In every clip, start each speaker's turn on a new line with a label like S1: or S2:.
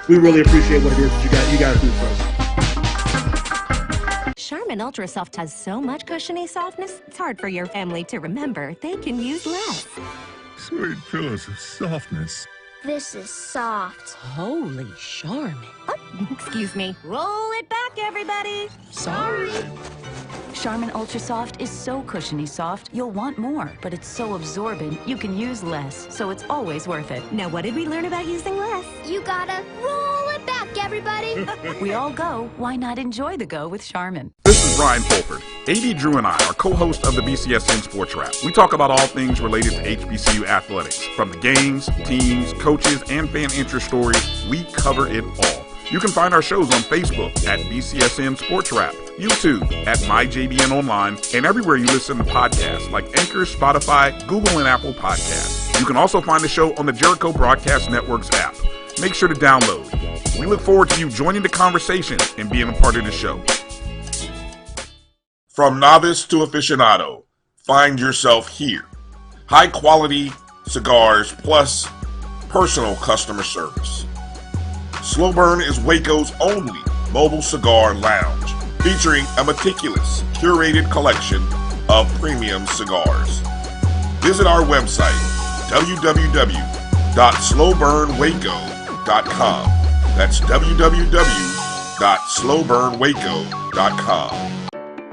S1: We really appreciate what it is that you guys do for us.
S2: Charmin Ultra Soft has so much cushiony softness, it's hard for your family to remember they can use less.
S3: Sweet pillows of softness.
S4: This is soft.
S5: Holy Charmin.
S2: Oh, excuse me. Roll it back, everybody.
S5: Sorry. Charmin Ultra Soft is so cushiony soft, you'll want more. But it's so absorbent, you can use less, so it's always worth it.
S2: Now, what did we learn about using less?
S4: You gotta roll it back, everybody.
S5: We all go. Why not enjoy the go with Charmin?
S6: This is Brian Fulford. AD Drew and I are co-hosts of the BCSN Sports Wrap. We talk about all things related to HBCU athletics. From the games, teams, coaches, and fan interest stories, we cover it all. You can find our shows on Facebook at BCSN Sports Wrap, YouTube at MyJBN Online, and everywhere you listen to podcasts like Anchor, Spotify, Google, and Apple Podcasts. You can also find the show on the Jericho Broadcast Network's app. Make sure to download. We look forward to you joining the conversation and being a part of the show. From novice to aficionado, find yourself here. High quality cigars plus personal customer service. Slow Burn is Waco's only mobile cigar lounge, featuring a meticulous, curated collection of premium cigars. Visit our website, www.slowburnwaco.com. That's www.slowburnwaco.com.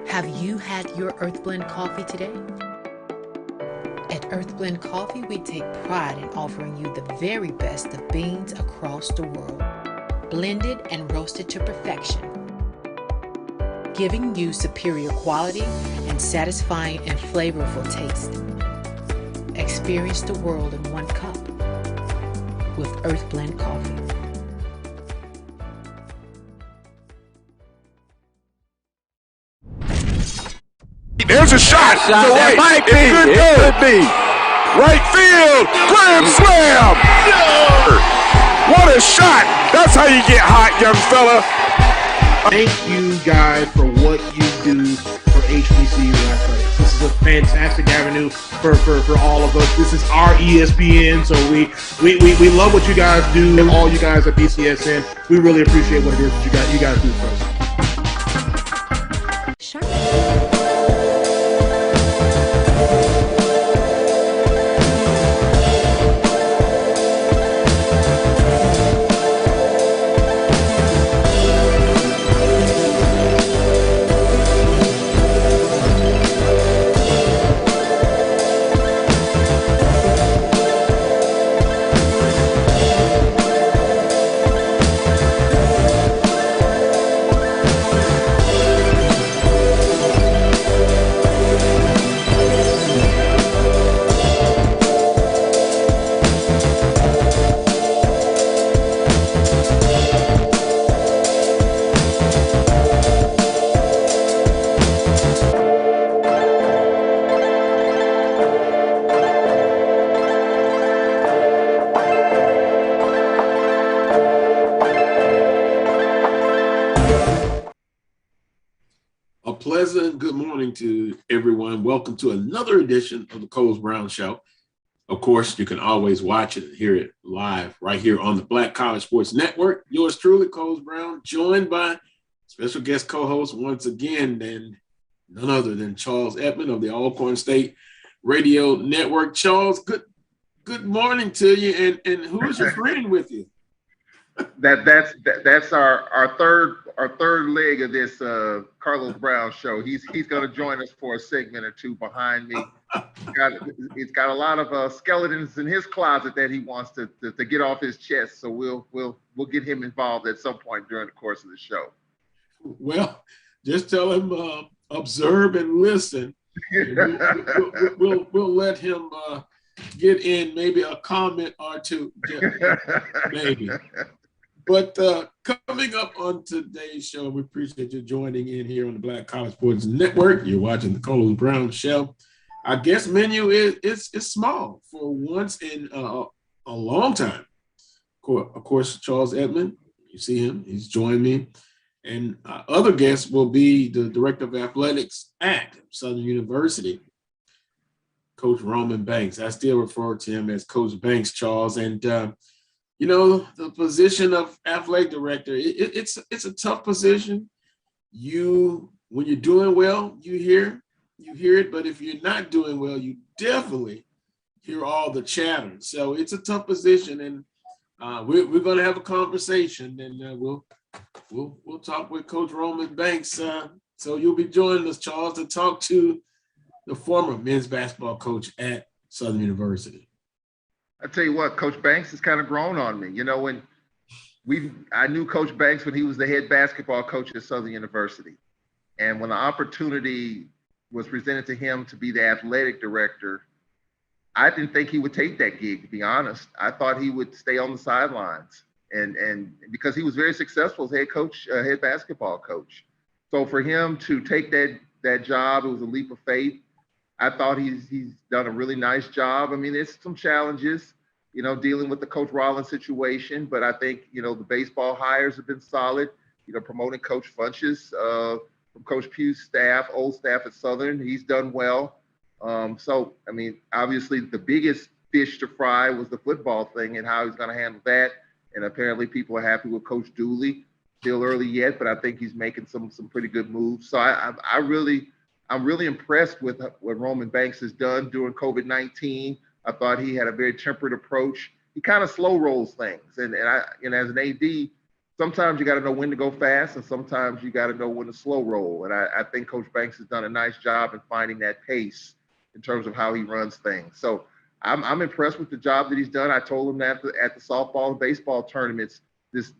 S7: Have you had your Earth Blend coffee today? At Earth Blend Coffee, we take pride in offering you the very best of beans across the world, blended and roasted to perfection, giving you superior quality and satisfying and flavorful taste. Experience the world in one cup with Earth Blend Coffee.
S6: There's a shot. To right.
S8: Might be.
S6: It could be. Right field. Grand slam. What a shot. That's how you get hot, young fella.
S1: Thank you guys for what you do for HBCU athletics. This is a fantastic avenue for all of us. This is our ESPN, so we love what you guys do, and all you guys at BCSN. We really appreciate what it is that you guys do for us.
S8: Pleasant good morning to everyone. Welcome to another edition of the Coles Brown Show. Of course, you can always watch it and hear it live right here on the Black College Sports Network. Yours truly, Coles Brown, joined by special guest co-host once again, and none other than Charles Edmonds of the Alcorn State Radio Network. Charles, good morning to you. And who is your friend with you?
S9: That's our third leg of this Carlos Brown show. He's going to join us for a segment or two behind me. He's got a lot of skeletons in his closet that he wants to get off his chest. So we'll get him involved at some point during the course of the show.
S8: Well, just tell him observe and listen. We'll let him get in maybe a comment or two, maybe. But coming up on today's show, we appreciate you joining in here on the Black College Sports Network. You're watching the Coles Brown Show. Our guest menu is small for once in a long time. Of course, Charles Edmonds, you see him, he's joined me. And other guests will be the Director of Athletics at Southern University, Coach Roman Banks. I still refer to him as Coach Banks, Charles. And You know, the position of athletic director, it's a tough position. When you're doing well, you hear it, but if you're not doing well, you definitely hear all the chatter. So it's a tough position, and we're going to have a conversation, and we'll talk with Coach Roman Banks. So you'll be joining us, Charles, to talk to the former men's basketball coach at Southern University.
S9: I tell you what, Coach Banks has kind of grown on me. You know, I knew Coach Banks when he was the head basketball coach at Southern University. And when the opportunity was presented to him to be the athletic director, I didn't think he would take that gig, to be honest. I thought he would stay on the sidelines, and because he was very successful as head basketball coach. So for him to take that job, it was a leap of faith. I thought he's done a really nice job. I mean, there's some challenges, you know, dealing with the Coach Rollins situation, but I think, you know, the baseball hires have been solid. You know, promoting Coach Funches from Coach Pugh's staff, old staff at Southern, he's done well. So, I mean, obviously the biggest fish to fry was the football thing and how he's going to handle that. And apparently people are happy with Coach Dooley. Still early yet, but I think he's making some pretty good moves. So I'm really impressed with what Roman Banks has done during COVID-19. I thought he had a very tempered approach. He kind of slow rolls things. And as an AD, sometimes you got to know when to go fast and sometimes you got to know when to slow roll. And I think Coach Banks has done a nice job in finding that pace in terms of how he runs things. So I'm impressed with the job that he's done. I told him that at the softball and baseball tournaments this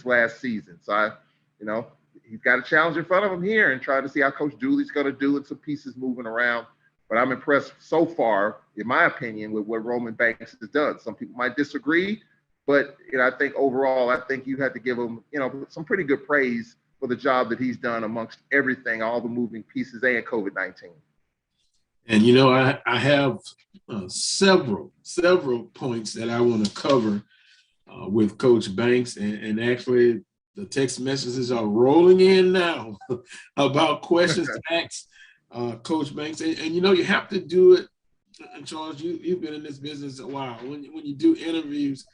S9: last season. So he's got a challenge in front of him here and trying to see how Coach Dooley's going to do and some pieces moving around. But I'm impressed so far, in my opinion, with what Roman Banks has done. Some people might disagree, but I think overall, I think you have to give him, some pretty good praise for the job that he's done amongst everything, all the moving pieces and COVID-19.
S8: And I have several points that I want to cover with Coach Banks, and actually the text messages are rolling in now about questions to ask Coach Banks. And you have to do it. And Charles, you've been in this business a while. When you do interviews,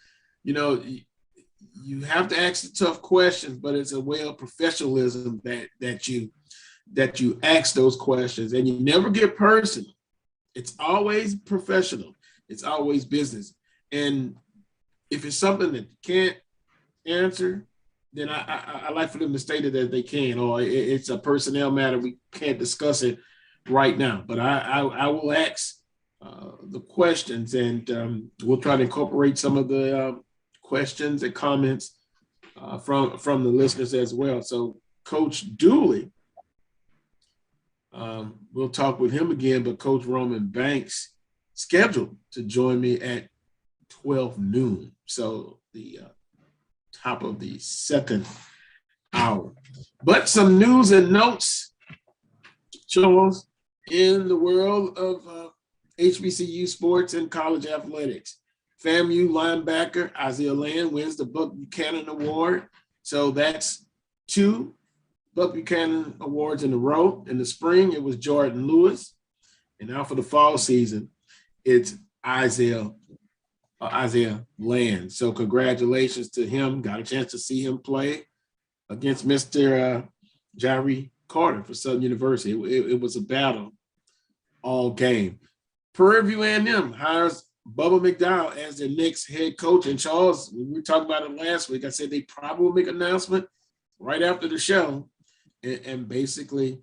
S8: you have to ask the tough questions, but it's a way of professionalism that you ask those questions, and you never get personal. It's always professional. It's always business. And if it's something that you can't answer, then I like for them to state it that they can, or it's a personnel matter. We can't discuss it right now, but I will ask the questions, and we'll try to incorporate some of the questions and comments from the listeners as well. So Coach Dooley, we'll talk with him again, but Coach Roman Banks scheduled to join me at 12 noon. So the top of the second hour. But some news and notes, Charles, in the world of HBCU sports and college athletics. FAMU linebacker Isaiah Land wins the Buck Buchanan Award. So that's 2 Buck Buchanan Awards in a row. In the spring, it was Jordan Lewis. And now for the fall season, it's Isaiah Land. So congratulations to him. Got a chance to see him play against Mr. Jericho Carter for Southern University. It was a battle all game. Prairie View A&M hires Bubba McDowell as their next head coach. And Charles, we were talking about it last week. I said they probably will make an announcement right after the show. And basically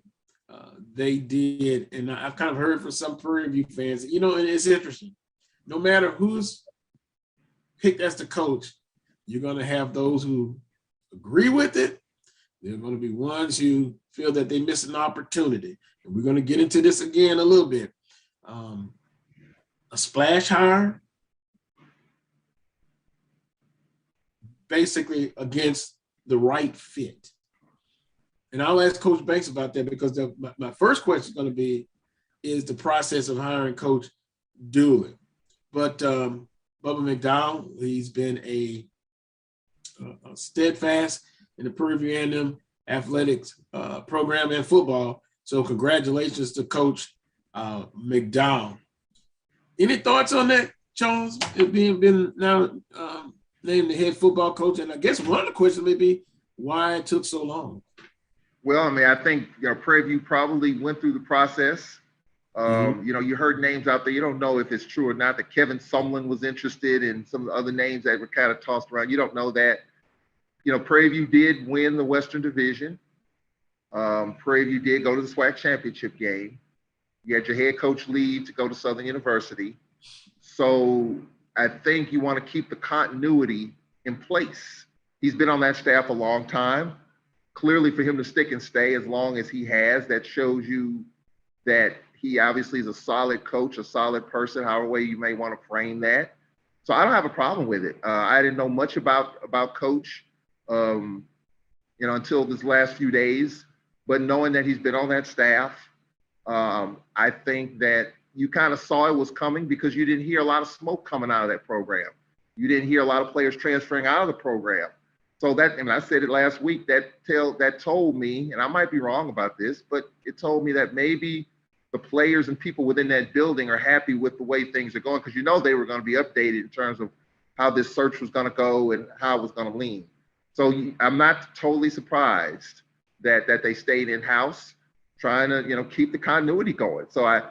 S8: they did. And I've kind of heard from some Prairie View fans, and it's interesting. No matter who's picked as the coach, you're going to have those who agree with it. There are going to be ones who feel that they missed an opportunity. And we're going to get into this again a little bit. A splash hire, basically against the right fit. And I'll ask Coach Banks about that, because my first question is going to be, is the process of hiring Coach Dooley. But Bubba McDowell, he's been a steadfast in the Prairie View A&M athletics program and football. So congratulations to Coach McDowell. Any thoughts on that, Charles? It being now named the head football coach. And I guess one of the questions may be why it took so long.
S9: Well, I mean, I think Prairie View probably went through the process. You heard names out there. You don't know if it's true or not that Kevin Sumlin was interested in some of the other names that were kind of tossed around. You don't know that. Prairie View did win the Western Division. Prairie View did go to the SWAC championship game. You had your head coach leave to go to Southern University. So I think you want to keep the continuity in place. He's been on that staff a long time. Clearly, for him to stick and stay as long as he has, that shows you that he obviously is a solid coach, a solid person, however way you may want to frame that. So I don't have a problem with it. I didn't know much about Coach, until this last few days. But knowing that he's been on that staff, I think that you kind of saw it was coming because you didn't hear a lot of smoke coming out of that program. You didn't hear a lot of players transferring out of the program. So I said it last week, that told me, and I might be wrong about this, but it told me that maybe the players and people within that building are happy with the way things are going because they were going to be updated in terms of how this search was going to go and how it was going to lean. So I'm not totally surprised that they stayed in-house trying to, keep the continuity going. So I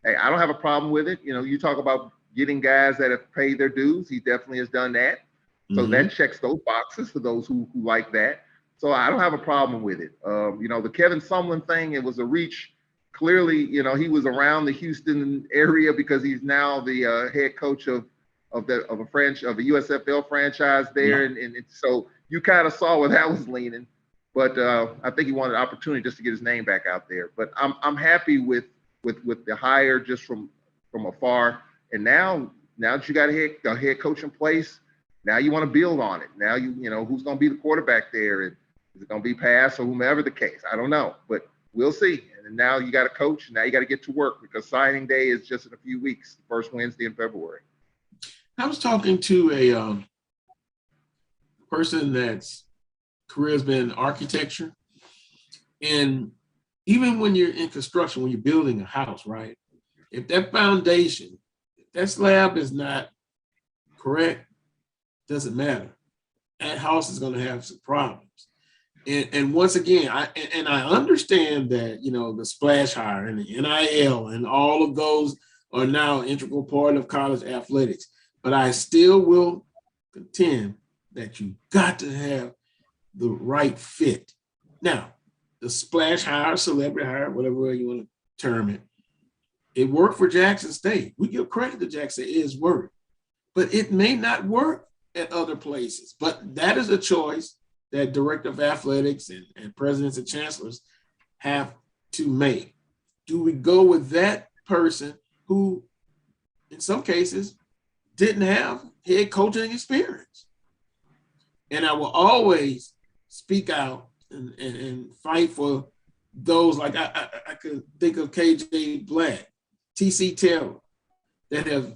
S9: don't have a problem with it. You talk about getting guys that have paid their dues. He definitely has done that. So that checks those boxes for those who like that. So I don't have a problem with it. The Kevin Sumlin thing, it was a reach. Clearly, he was around the Houston area because he's now the head coach of a USFL franchise there. And so you kind of saw where that was leaning. But I think he wanted an opportunity just to get his name back out there. But I'm happy with the hire just from afar. And now that you got a head coach in place, now you want to build on it. Now who's going to be the quarterback there, and is it going to be Pass or whomever the case? I don't know, but we'll see. And now you got a coach, and now you got to get to work because signing day is just in a few weeks, the first Wednesday in February.
S8: I was talking to a person that's career has been architecture, and even when you're in construction, when you're building a house, right? If that foundation, if that slab is not correct, doesn't matter. That house is going to have some problems. And once again, I understand that, the splash hire and the NIL and all of those are now an integral part of college athletics. But I still will contend that you got to have the right fit. Now, the splash hire, celebrity hire, whatever way you want to term it, it worked for Jackson State. We give credit to Jackson, it is work. But it may not work at other places. But that is a choice that director of athletics and presidents and chancellors have to make. Do we go with that person who, in some cases, didn't have head coaching experience? And I will always speak out and fight for those, like I could think of KJ Black, TC Taylor, that have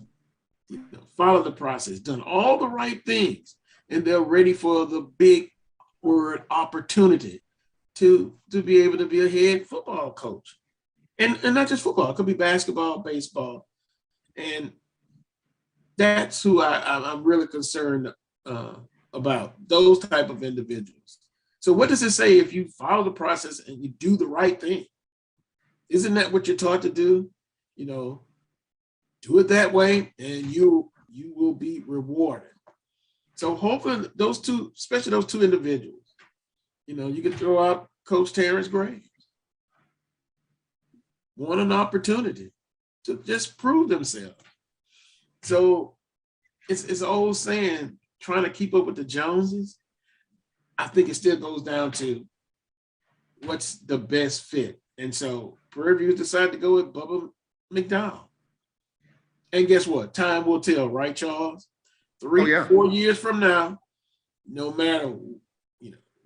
S8: followed the process, done all the right things, and they're ready for the big word opportunity to be able to be a head football coach. And not just football, it could be basketball, baseball. And that's who I'm really concerned about, those type of individuals. So what does it say if you follow the process and you do the right thing? Isn't that what you're taught to do? Do it that way and you will be rewarded. So hopefully those two, especially those two individuals, you can throw out Coach Terrence Graves. Want an opportunity to just prove themselves. So it's an old saying, trying to keep up with the Joneses. I think it still goes down to what's the best fit. And so Prairie View decided to go with Bubba McDowell. And guess what? Time will tell, right, Charles? 4 years from now, no matter,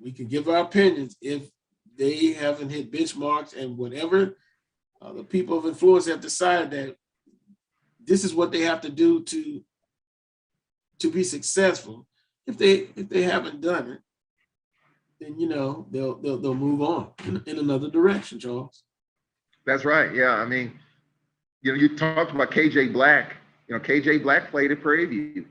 S8: we can give our opinions if they haven't hit benchmarks and whatever the people of influence have decided that this is what they have to do to be successful. If they haven't done it, then they'll move on in another direction, Charles.
S9: That's right. Yeah, I mean, you talked about KJ Black. KJ Black played at Prairie View.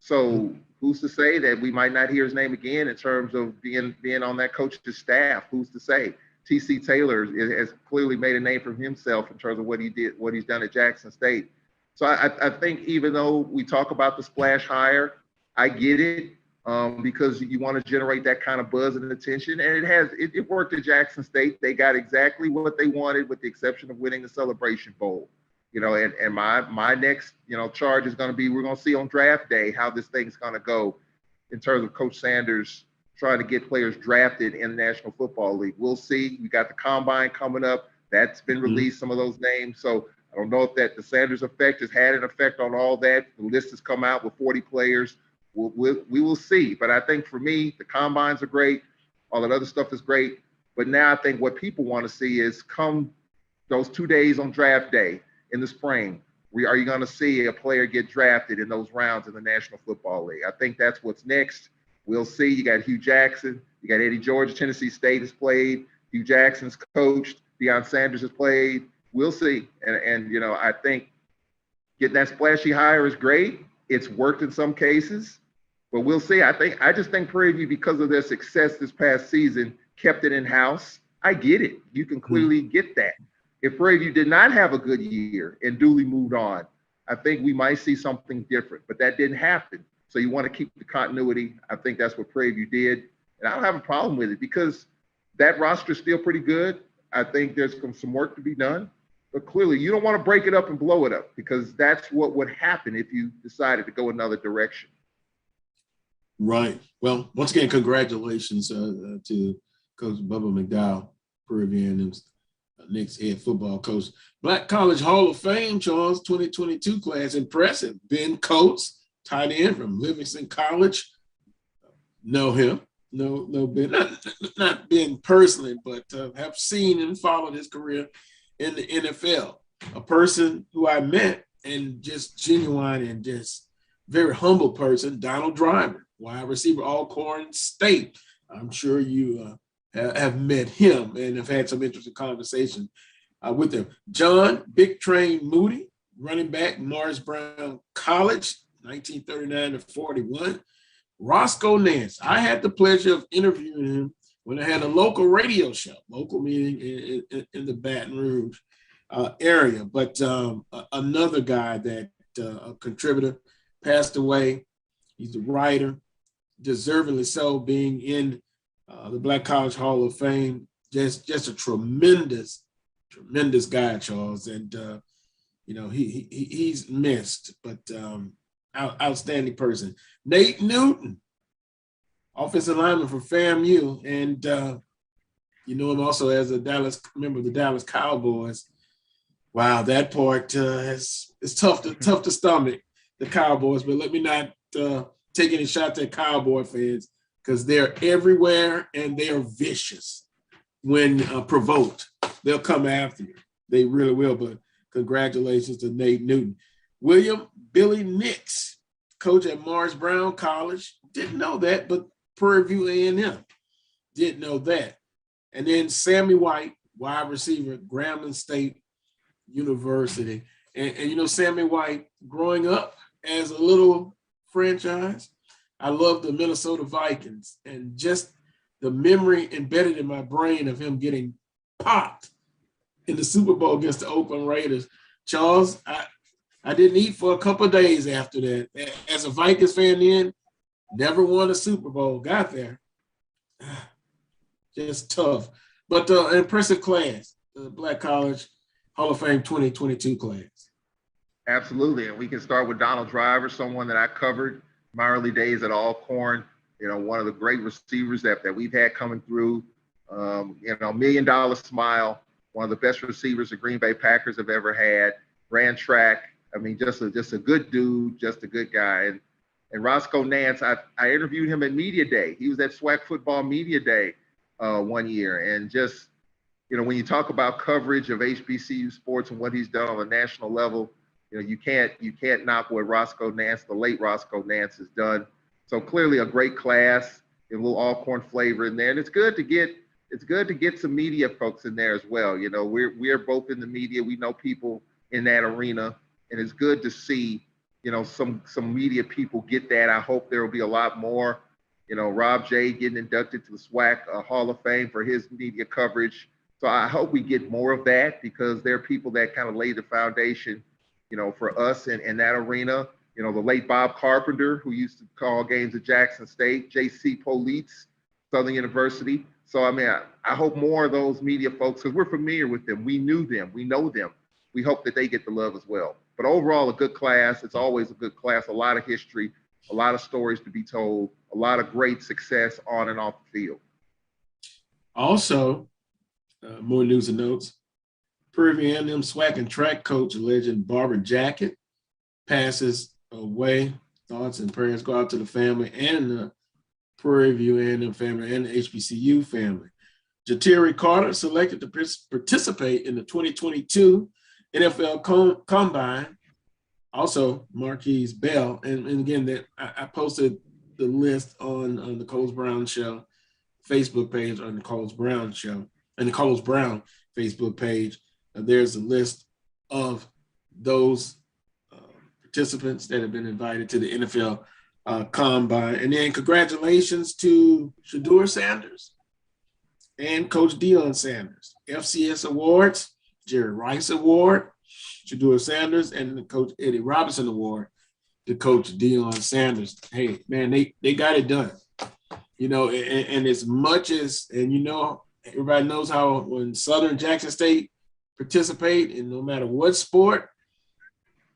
S9: So Who's to say that we might not hear his name again in terms of being on that coach's staff? Who's to say? T.C. Taylor has clearly made a name for himself in terms of what he's done at Jackson State. So I think even though we talk about the splash hire, I get it because you want to generate that kind of buzz and attention. And it worked at Jackson State. They got exactly what they wanted with the exception of winning the Celebration Bowl. And my next, charge is going to be, we're going to see on draft day how this thing's going to go in terms of Coach Sanders trying to get players drafted in the National Football League. We'll see. We got the combine coming up. That's been released, some of those names. So I don't know if the Sanders effect has had an effect on all that. The list has come out with 40 players. We will see. But I think for me, the combines are great. All that other stuff is great. But now I think what people want to see is come those 2 days on draft day in the spring, are you going to see a player get drafted in those rounds in the National Football League? I think that's what's next. We'll see. You got Hugh Jackson. You got Eddie George. Tennessee State has played. Hugh Jackson's coached. Deion Sanders has played. We'll see. And I think getting that splashy hire is great. It's worked in some cases, but we'll see. I just think Prairie View, because of their success this past season, kept it in-house. I get it. You can clearly get that. If Prairie View did not have a good year and duly moved on, I think we might see something different, but that didn't happen. So you want to keep the continuity. I think that's what Prairie View did. And I don't have a problem with it because that roster is still pretty good. I think there's some work to be done, but clearly you don't want to break it up and blow it up because that's what would happen if you decided to go another direction.
S8: Right. Well, once again, congratulations to Coach Bubba McDowell, Prairie View A&M's next head football coach. Black College Hall of Fame, Charles, 2022 class, impressive. Ben Coates, tight end from Livingston College. Know him. No Ben, not Ben personally, but have seen and followed his career in the NFL. A person who I met and just genuine and just very humble person, Donald Driver, wide receiver, Alcorn State. I'm sure you have met him and have had some interesting conversation with him. John Big Train Moody, running back, Morris Brown College, 1939 to 41. Roscoe Nance. I had the pleasure of interviewing him when I had a local radio show, local meeting in the Baton Rouge area. But another guy that a contributor passed away. He's a writer, deservedly so, being in the Black College Hall of Fame. Just a tremendous guy, Charles. And he's missed, but outstanding person. Nate Newton, offensive lineman for FAMU, and you know him also as a member of the Dallas Cowboys. Wow, that part is tough to stomach, the Cowboys. But let me not take any shots at Cowboy fans because they're everywhere and they are vicious when provoked. They'll come after you. They really will. But congratulations to Nate Newton. William Billy Nix, coach at Morris Brown College. Didn't know that, but Prairie View A&M didn't know that. And then Sammy White, wide receiver, Grambling State University. And Sammy White, growing up as a little franchise, I love the Minnesota Vikings and just the memory embedded in my brain of him getting popped in the Super Bowl against the Oakland Raiders. Charles, I didn't eat for a couple of days after that. As a Vikings fan then, never won a Super Bowl, got there. Just tough. But an impressive class, the Black College Hall of Fame 2022 class.
S9: Absolutely. And we can start with Donald Driver, someone that I covered my early days at Alcorn, one of the great receivers that we've had coming through, $1 million smile, one of the best receivers the Green Bay Packers have ever had, ran track. I mean, just a good dude, just a good guy. And Roscoe Nance, I interviewed him at Media Day. He was at SWAC Football Media Day one year. And just, when you talk about coverage of HBCU sports and what he's done on a national level, you can't knock what Roscoe Nance, the late Roscoe Nance, has done. So clearly a great class, a little Alcorn flavor in there. And it's good to get some media folks in there as well. We're both in the media. We know people in that arena. And it's good to see some media people get that. I hope there will be a lot more. Rob J getting inducted to the SWAC Hall of Fame for his media coverage. So I hope we get more of that, because there are people that kind of laid the foundation, for us in that arena. The late Bob Carpenter, who used to call games at Jackson State, J.C. Police, Southern University. So, I mean, I hope more of those media folks, because we're familiar with them. We knew them. We know them. We hope that they get the love as well. But overall, a good class. It's always a good class. A lot of history, a lot of stories to be told, a lot of great success on and off the field.
S8: Also, more news and notes. Prairie View A&M SWAC and track coach, legend Barbara Jacket, passes away. Thoughts and prayers go out to the family and the Prairie View A&M family and the HBCU family. Jatiri Carter selected to participate in the 2022 NFL Combine. Also, Marquise Bell. And again, that I posted the list on the Coles Brown Show Facebook page, on the Coles Brown Show, and the Coles Brown Facebook page. There's a list of those participants that have been invited to the NFL Combine. And then congratulations to Shedeur Sanders and Coach Deion Sanders. FCS Awards, Jerry Rice Award, Shedeur Sanders, and the Coach Eddie Robinson Award to Coach Deion Sanders. Hey, man, they got it done. And as much as, and everybody knows how when Southern Jackson State participate in no matter what sport,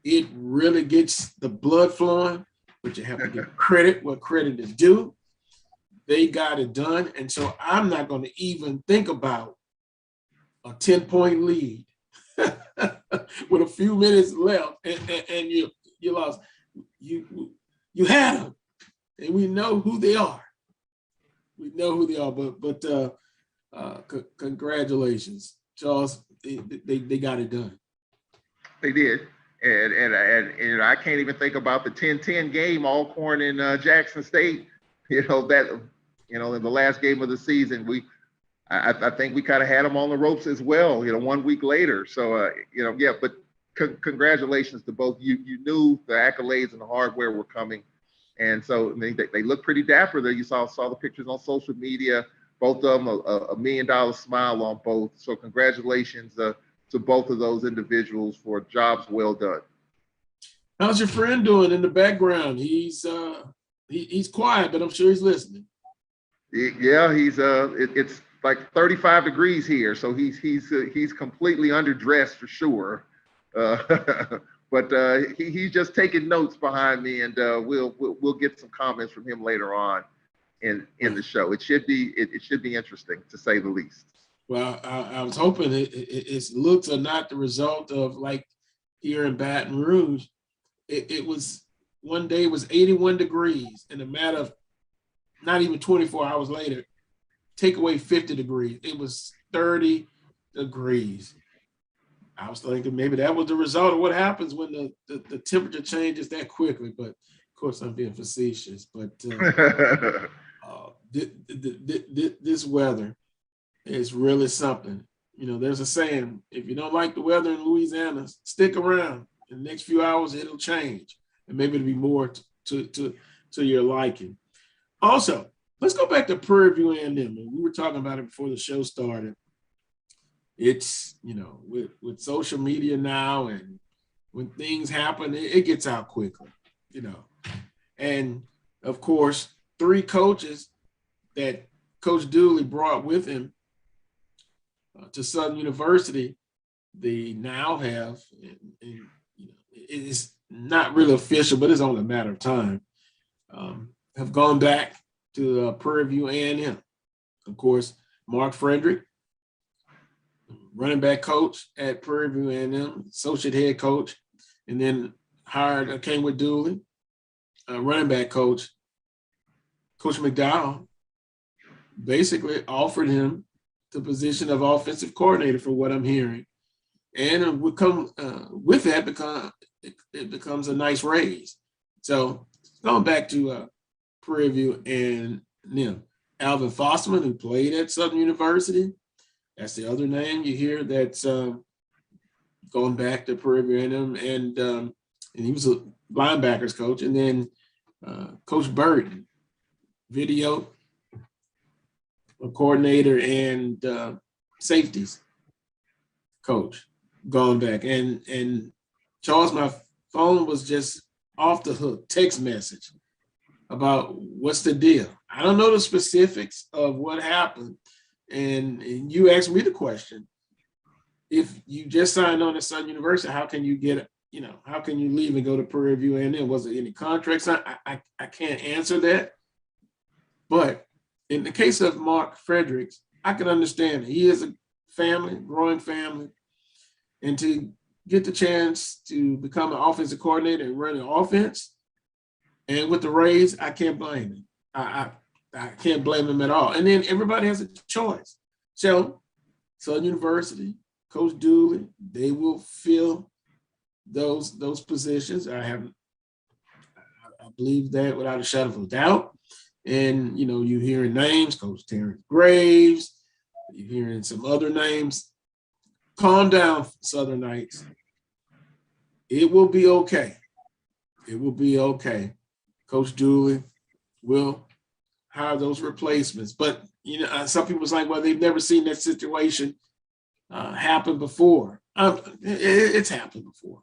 S8: it really gets the blood flowing, but you have to give credit what credit is due. They got it done. And so I'm not going to even think about a 10-point lead with a few minutes left and you lost. You had them, and we know who they are. We know who they are, but congratulations, Charles. They got it done.
S9: They did. And I can't even think about the 10-10 game, Alcorn and Jackson State. In the last game of the season, I think we kind of had them on the ropes as well. 1 week later. So yeah. But congratulations to both. You knew the accolades and the hardware were coming, and so they look pretty dapper there. You saw the pictures on social media. Both of them, a $1 million smile on both. So congratulations to both of those individuals for jobs well done.
S8: How's your friend doing in the background? He's quiet, but I'm sure he's listening.
S9: Yeah, it's like 35 degrees here, so he's completely underdressed for sure. But he's just taking notes behind me, and we'll get some comments from him later on in the show. It should be interesting, to say the least.
S8: Well, I was hoping its looks are not the result of, like here in Baton Rouge, it was one day it was 81 degrees in a matter of not even 24 hours later, take away 50 degrees. It was 30 degrees. I was thinking maybe that was the result of what happens when the temperature changes that quickly. But of course, I'm being facetious. But this weather is really something. There's a saying: if you don't like the weather in Louisiana, stick around. In the next few hours, it'll change, and maybe it'll be more to your liking. Also, let's go back to Prairie View A&M. We were talking about it before the show started. It's, with social media now, and when things happen, it gets out quickly, And, of course, 3 coaches that Coach Dooley brought with him to Southern University, they now have, and it's not really official, but it's only a matter of time, have gone back to Prairie View A&M. Of course, Mark Frederick, running back coach at Prairie View A&M, associate head coach, and then came with Dooley, running back coach. Coach McDowell basically offered him the position of offensive coordinator, for what I'm hearing, and would come with that because it becomes a nice raise. So going back to Prairie View A&M, Alvin Fosterman, who played at Southern University. That's the other name you hear that's going back to Prairie View A&M, and he was linebackers coach, and then Coach Burton, video coordinator and safeties coach, gone back. And Charles, my phone was just off the hook, text message about what's the deal. I don't know the specifics of what happened. And you asked me the question, if you just signed on at Southern University, how can you get, how can you leave and go to Prairie View A&M? Was there any contracts? I can't answer that. But in the case of Mark Fredericks, I can understand it. He is a family, growing family, and to get the chance to become an offensive coordinator and run an offense, and with the raise, I can't blame him. I can't blame him at all. And then everybody has a choice. So Southern University, Coach Dooley, they will fill those positions. I believe that without a shadow of a doubt. And you're hearing names, Coach Terrence Graves, you're hearing some other names. Calm down, Southern Knights. It will be okay. It will be okay. Coach Dooley will hire those replacements. But some people's like, well, they've never seen that situation happen before. It's happened before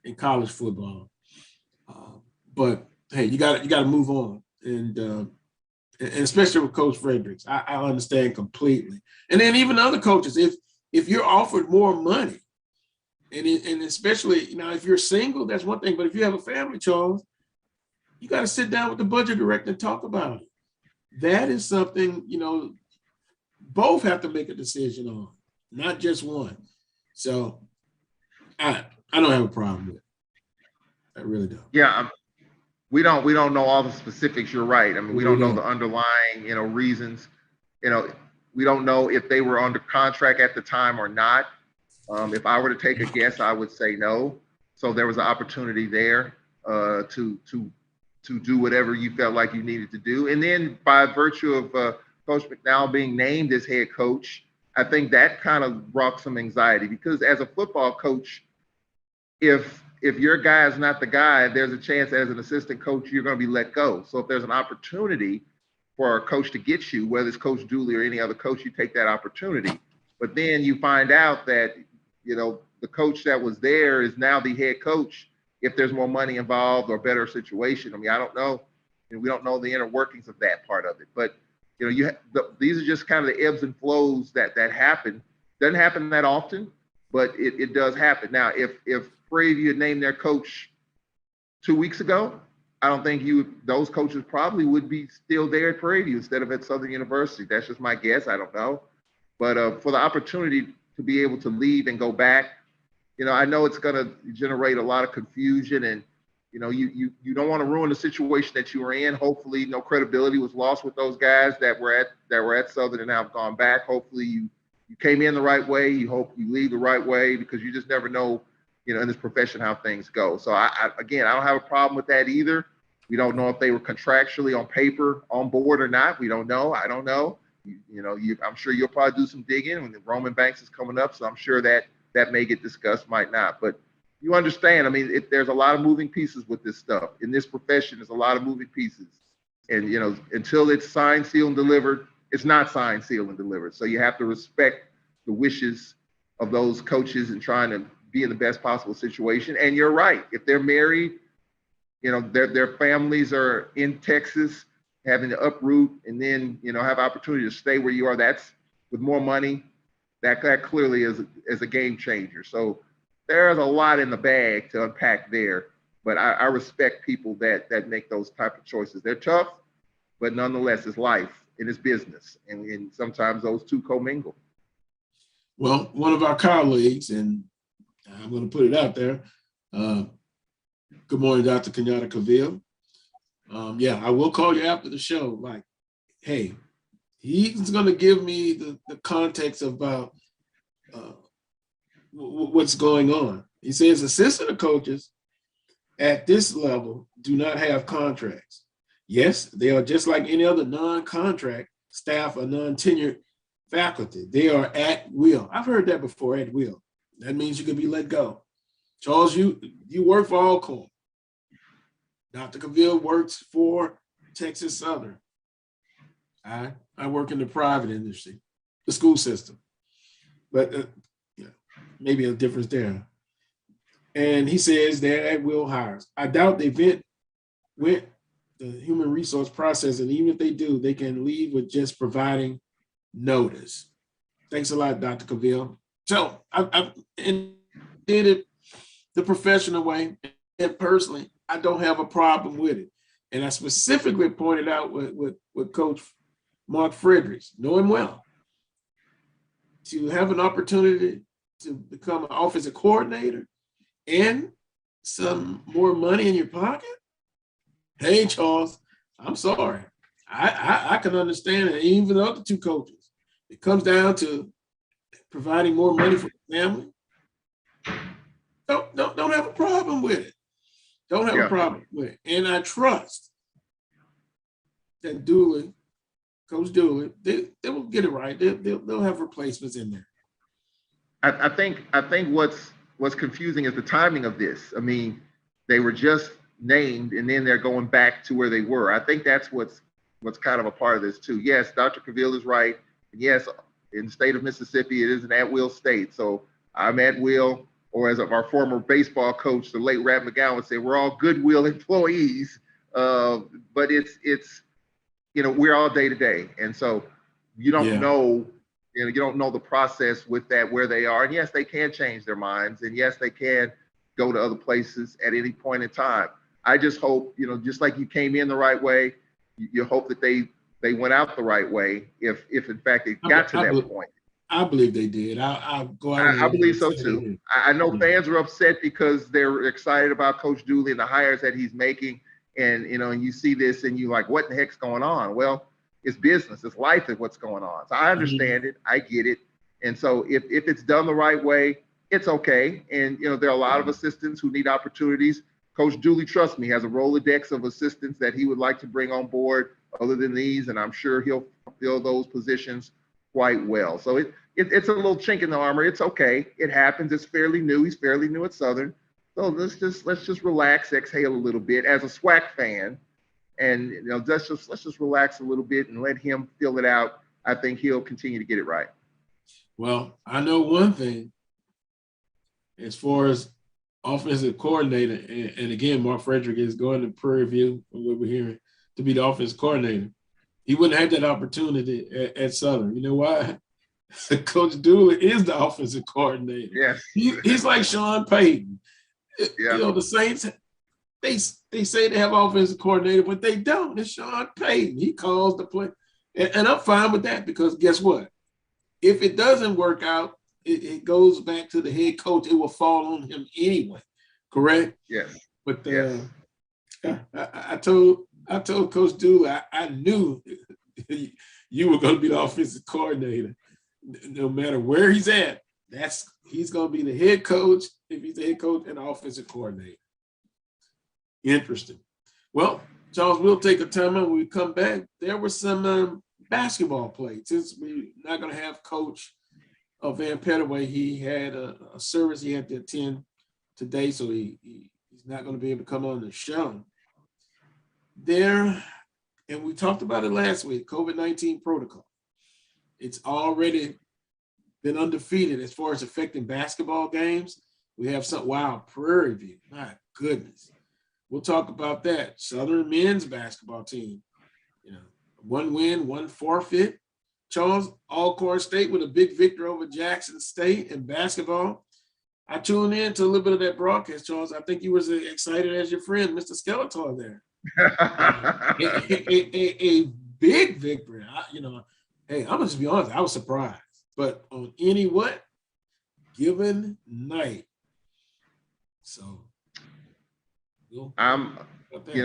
S8: in college football. But hey, you got to move on, and especially with Coach Fredericks, I understand completely. And then even other coaches, if you're offered more money, and especially if you're single, that's one thing. But if you have a family, Charles, you got to sit down with the budget director and talk about it. That is something both have to make a decision on, not just one. So I don't have a problem with it. I really don't.
S9: Yeah, we don't know all the specifics. You're right. I mean, we don't know the underlying reasons. We don't know if they were under contract at the time or not. If I were to take a guess, I would say no. So there was an opportunity there to do whatever you felt like you needed to do. And then by virtue of Coach McNall being named as head coach, I think that kind of brought some anxiety, because as a football coach, if your guy is not the guy, there's a chance as an assistant coach, you're going to be let go. So if there's an opportunity for a coach to get you, whether it's Coach Dooley or any other coach, you take that opportunity. But then you find out that, the coach that was there is now the head coach. If there's more money involved or better situation, I mean, I don't know. We don't know the inner workings of that part of it. But, these are just kind of the ebbs and flows that happen. Doesn't happen that often, but it does happen. Now, if Prairie View had named their coach 2 weeks ago, I don't think those coaches probably would be still there at Prairie View instead of at Southern University. That's just my guess. I don't know. But for the opportunity to be able to leave and go back, I know it's going to generate a lot of confusion, and you don't want to ruin the situation that you were in. Hopefully, no credibility was lost with those guys that were at Southern and now have gone back. Hopefully, you came in the right way. You hope you leave the right way, because you just never know, in this profession how things go. So I don't have a problem with that either. We don't know if they were contractually on paper on board or not. We don't know. I don't know. I'm sure you'll probably do some digging when the Roman Banks is coming up. So I'm sure that may get discussed, might not. But you understand, I mean, there's a lot of moving pieces with this stuff. In this profession, there's a lot of moving pieces. And, until it's signed, sealed, and delivered, it's not signed, sealed, and delivered. So you have to respect the wishes of those coaches and trying to be in the best possible situation. And you're right. If they're married, their families are in Texas, having to uproot and then, have opportunity to stay where you are. That's with more money. That clearly is a game changer. So there's a lot in the bag to unpack there. But I respect people that make those type of choices. They're tough, but nonetheless, it's life and it's business. And sometimes those two commingle.
S8: Well, one of our colleagues, and I'm going to put it out there. Good morning, Dr. Kenyatta Cavill. I will call you after the show. Like, hey, he's going to give me the context about what's going on. He says assistant coaches at this level do not have contracts. Yes, they are just like any other non-contract staff or non-tenured faculty. They are at will. I've heard that before, at will. That means you can be let go. Charles, you work for Alcorn. Dr. Cavill works for Texas Southern. I work in the private industry, the school system, but maybe a difference there. And he says they're at will hires. I doubt they went the human resource process, and even if they do, they can leave with just providing notice. Thanks a lot, Dr. Cavill. So I did it the professional way, and personally, I don't have a problem with it. And I specifically pointed out with Coach Mark Fredericks, know him well, to have an opportunity to become an offensive coordinator and some more money in your pocket. Hey, Charles, I'm sorry. I can understand it, even the other two coaches. It comes down to providing more money for the family. Don't have a problem with it. Don't have a problem with it. And I trust that Dooley, Coach Dooley, they will get it right. They'll have replacements in there.
S9: I think what's confusing is the timing of this. I mean, they were just named and then they're going back to where they were. I think that's what's kind of a part of this too. Yes, Dr. Cavill is right. Yes, in the state of Mississippi, it is an at-will state. So I'm at will, or as of our former baseball coach, the late Rat McGowan would say, we're all goodwill employees. But it's we're all day to day. And so you don't know, you don't know the process with that, where they are. And yes, they can change their minds. And yes, they can go to other places at any point in time. I just hope, just like you came in the right way, you hope that they went out the right way if in fact it got to that point.
S8: I believe they did. I'll go out.
S9: I believe so too. I know fans are upset because they're excited about Coach Dooley and the hires that he's making. And, and you see this and you're like, what the heck's going on? Well, it's business. It's life is what's going on. So I understand it. I get it. And so if it's done the right way, it's okay. And, there are a lot of assistants who need opportunities. Coach Dooley, trust me, has a Rolodex of assistants that he would like to bring on board other than these. And I'm sure he'll fill those positions quite well. So it's a little chink in the armor. It's okay. It happens. It's fairly new. He's fairly new at Southern. So let's just relax, exhale a little bit as a SWAC fan. And, let's just relax a little bit and let him fill it out. I think he'll continue to get it right.
S8: Well, I know one thing as far as offensive coordinator, and again, Mark Frederick is going to Prairie View, from what we're hearing, to be the offensive coordinator. He wouldn't have that opportunity at Southern. You know why? Coach Dooley is the offensive coordinator.
S9: Yes.
S8: He's like Sean Payton. Yeah. The Saints, they say they have offensive coordinator, but they don't. It's Sean Payton. He calls the play. And I'm fine with that, because guess what? If it doesn't work out, it goes back to the head coach. It will fall on him anyway. Correct?
S9: Yes.
S8: But I told Coach Dooley, I knew you were going to be the offensive coordinator. No matter where he's at, he's going to be the head coach, if he's the head coach and the offensive coordinator. Interesting. Well, Charles, we'll take a time when we come back. There was some basketball play. Since we're not going to have Coach Van Pettaway, he had a service he had to attend today, so he's not going to be able to come on the show. There, and we talked about it last week, COVID-19 protocol. It's already been undefeated as far as affecting basketball games. We have some, Prairie View, my goodness. We'll talk about that. Southern men's basketball team, 1 win, 1 forfeit. Charles, Alcorn State with a big victory over Jackson State in basketball. I tuned in to a little bit of that broadcast, Charles. I think you was as excited as your friend, Mr. Skeletor there. a big victory. Hey, I'm gonna just be honest, I was surprised. But on any given night. So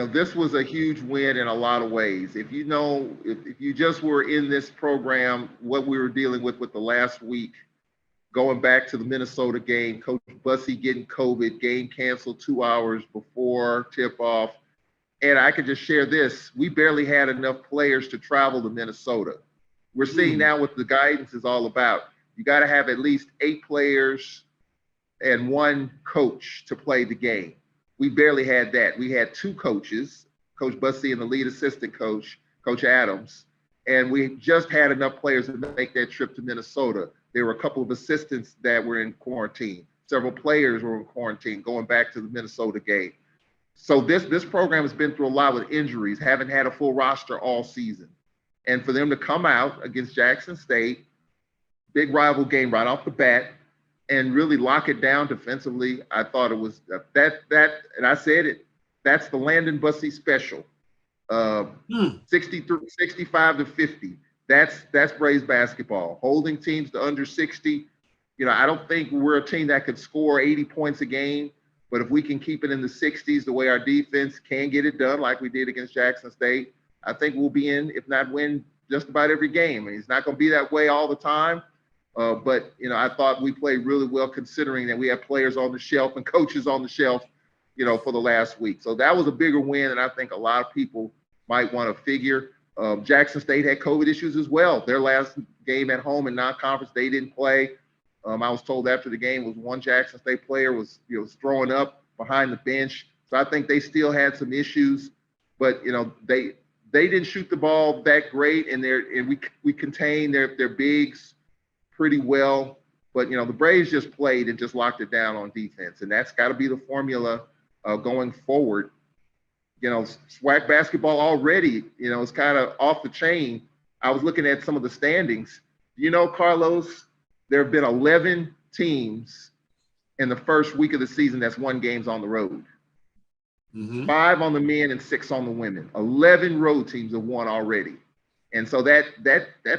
S9: this was a huge win in a lot of ways. If you just were in this program, what we were dealing with the last week, going back to the Minnesota game, Coach Bussey getting COVID, game canceled 2 hours before tip-off. And I could just share this. We barely had enough players to travel to Minnesota. We're seeing now what the guidance is all about. You got to have at least 8 players and 1 coach to play the game. we barely had that. We had two coaches, Coach Bussey and the lead assistant coach, Coach Adams, and we just had enough players to make that trip to Minnesota. There were a couple of assistants that were in quarantine. Several players were in quarantine going back to the Minnesota game. So this program has been through a lot with injuries, haven't had a full roster all season. And for them to come out against Jackson State, big rival game right off the bat, and really lock it down defensively, I thought it was that, and I said it, that's the Landon Bussey special. 65 to 50. That's Braves basketball. Holding teams to under 60. You know, I don't think we're a team that could score 80 points a game, but if we can keep it in the 60s the way our defense can get it done like we did against Jackson State, I think we'll be in, if not win, just about every game. And it's not going to be that way all the time. But, you know, I thought we played really well considering that we had players on the shelf and coaches on the shelf, you know, for the last week. So that was a bigger win than I think a lot of people might want to figure. Jackson State had COVID issues as well. Their last game at home in non-conference, they didn't play. I was told after the game was one Jackson State player was throwing up behind the bench. So I think they still had some issues, but, you know, they didn't shoot the ball that great, and we contained their bigs pretty well. But, you know, the Braves just played and just locked it down on defense, and that's got to be the formula going forward. You know, SWAC basketball already, you know, is kind of off the chain. I was looking at some of the standings. You know, Carlos, there have been 11 teams in the first week of the season that's won games on the road. 5 on the men and 6 on the women. 11 road teams have won already. And so that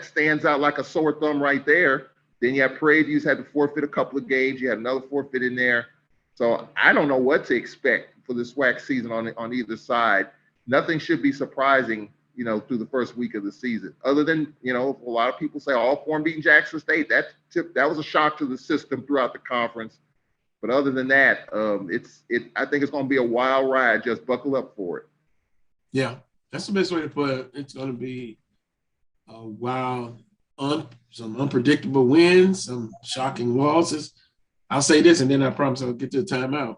S9: stands out like a sore thumb right there. Then you have Prairie View's had to forfeit a couple of games. You had another forfeit in there. So I don't know what to expect for the SWAC season on either side. Nothing should be surprising, you know, through the first week of the season. Other than, you know, a lot of people say all 4 beating Jackson State. That was a shock to the system throughout the conference. But other than that, I think it's going to be a wild ride. Just buckle up for it.
S8: Yeah, that's the best way to put it. It's going to be a wild, some unpredictable wins, some shocking losses. I'll say this, and then I promise I'll get to the timeout.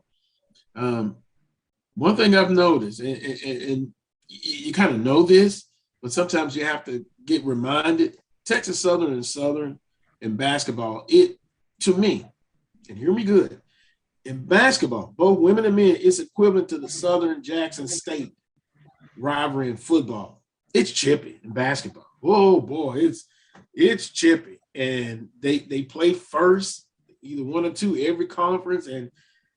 S8: One thing I've noticed, and you kind of know this, but sometimes you have to get reminded. Texas Southern and Southern in basketball, to me, and hear me good, in basketball, both women and men, it's equivalent to the Southern Jackson State rivalry in football. It's chippy in basketball. Oh boy, it's chippy, and they play first, either 1 or 2 every conference, and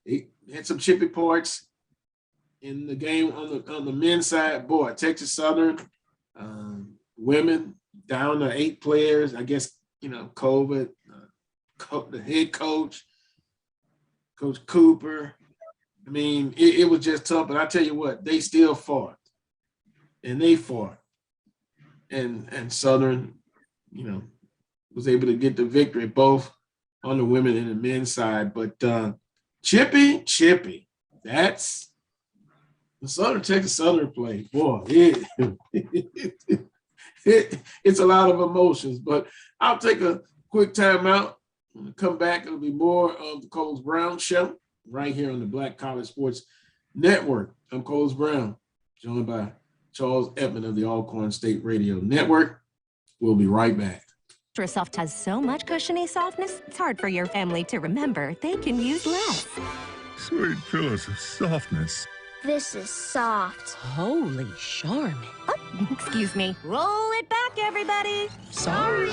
S8: they had some chippy parts in the game on the men's side. Boy, Texas Southern women down to 8 players. I guess, you know, COVID, the head coach, Coach Cooper. I mean, it was just tough. But I tell you what, they still fought, and they fought, and Southern, you know, was able to get the victory both on the women and the men's side. But chippy, that's the Southern Texas Southern play. Boy, it's a lot of emotions. But I'll take a quick timeout. When we come back, it'll be more of the Coles Brown Show right here on the Black College Sports Network. I'm Coles Brown, joined by Charles Edmonds of the Alcorn State Radio Network. We'll be right back.
S2: Extra Soft has so much cushiony softness, it's hard for your family to remember they can use less.
S3: Sweet pillows of softness.
S4: This is soft.
S5: Holy Charmin.
S2: Oh, excuse me. Roll it back, everybody.
S5: Sorry.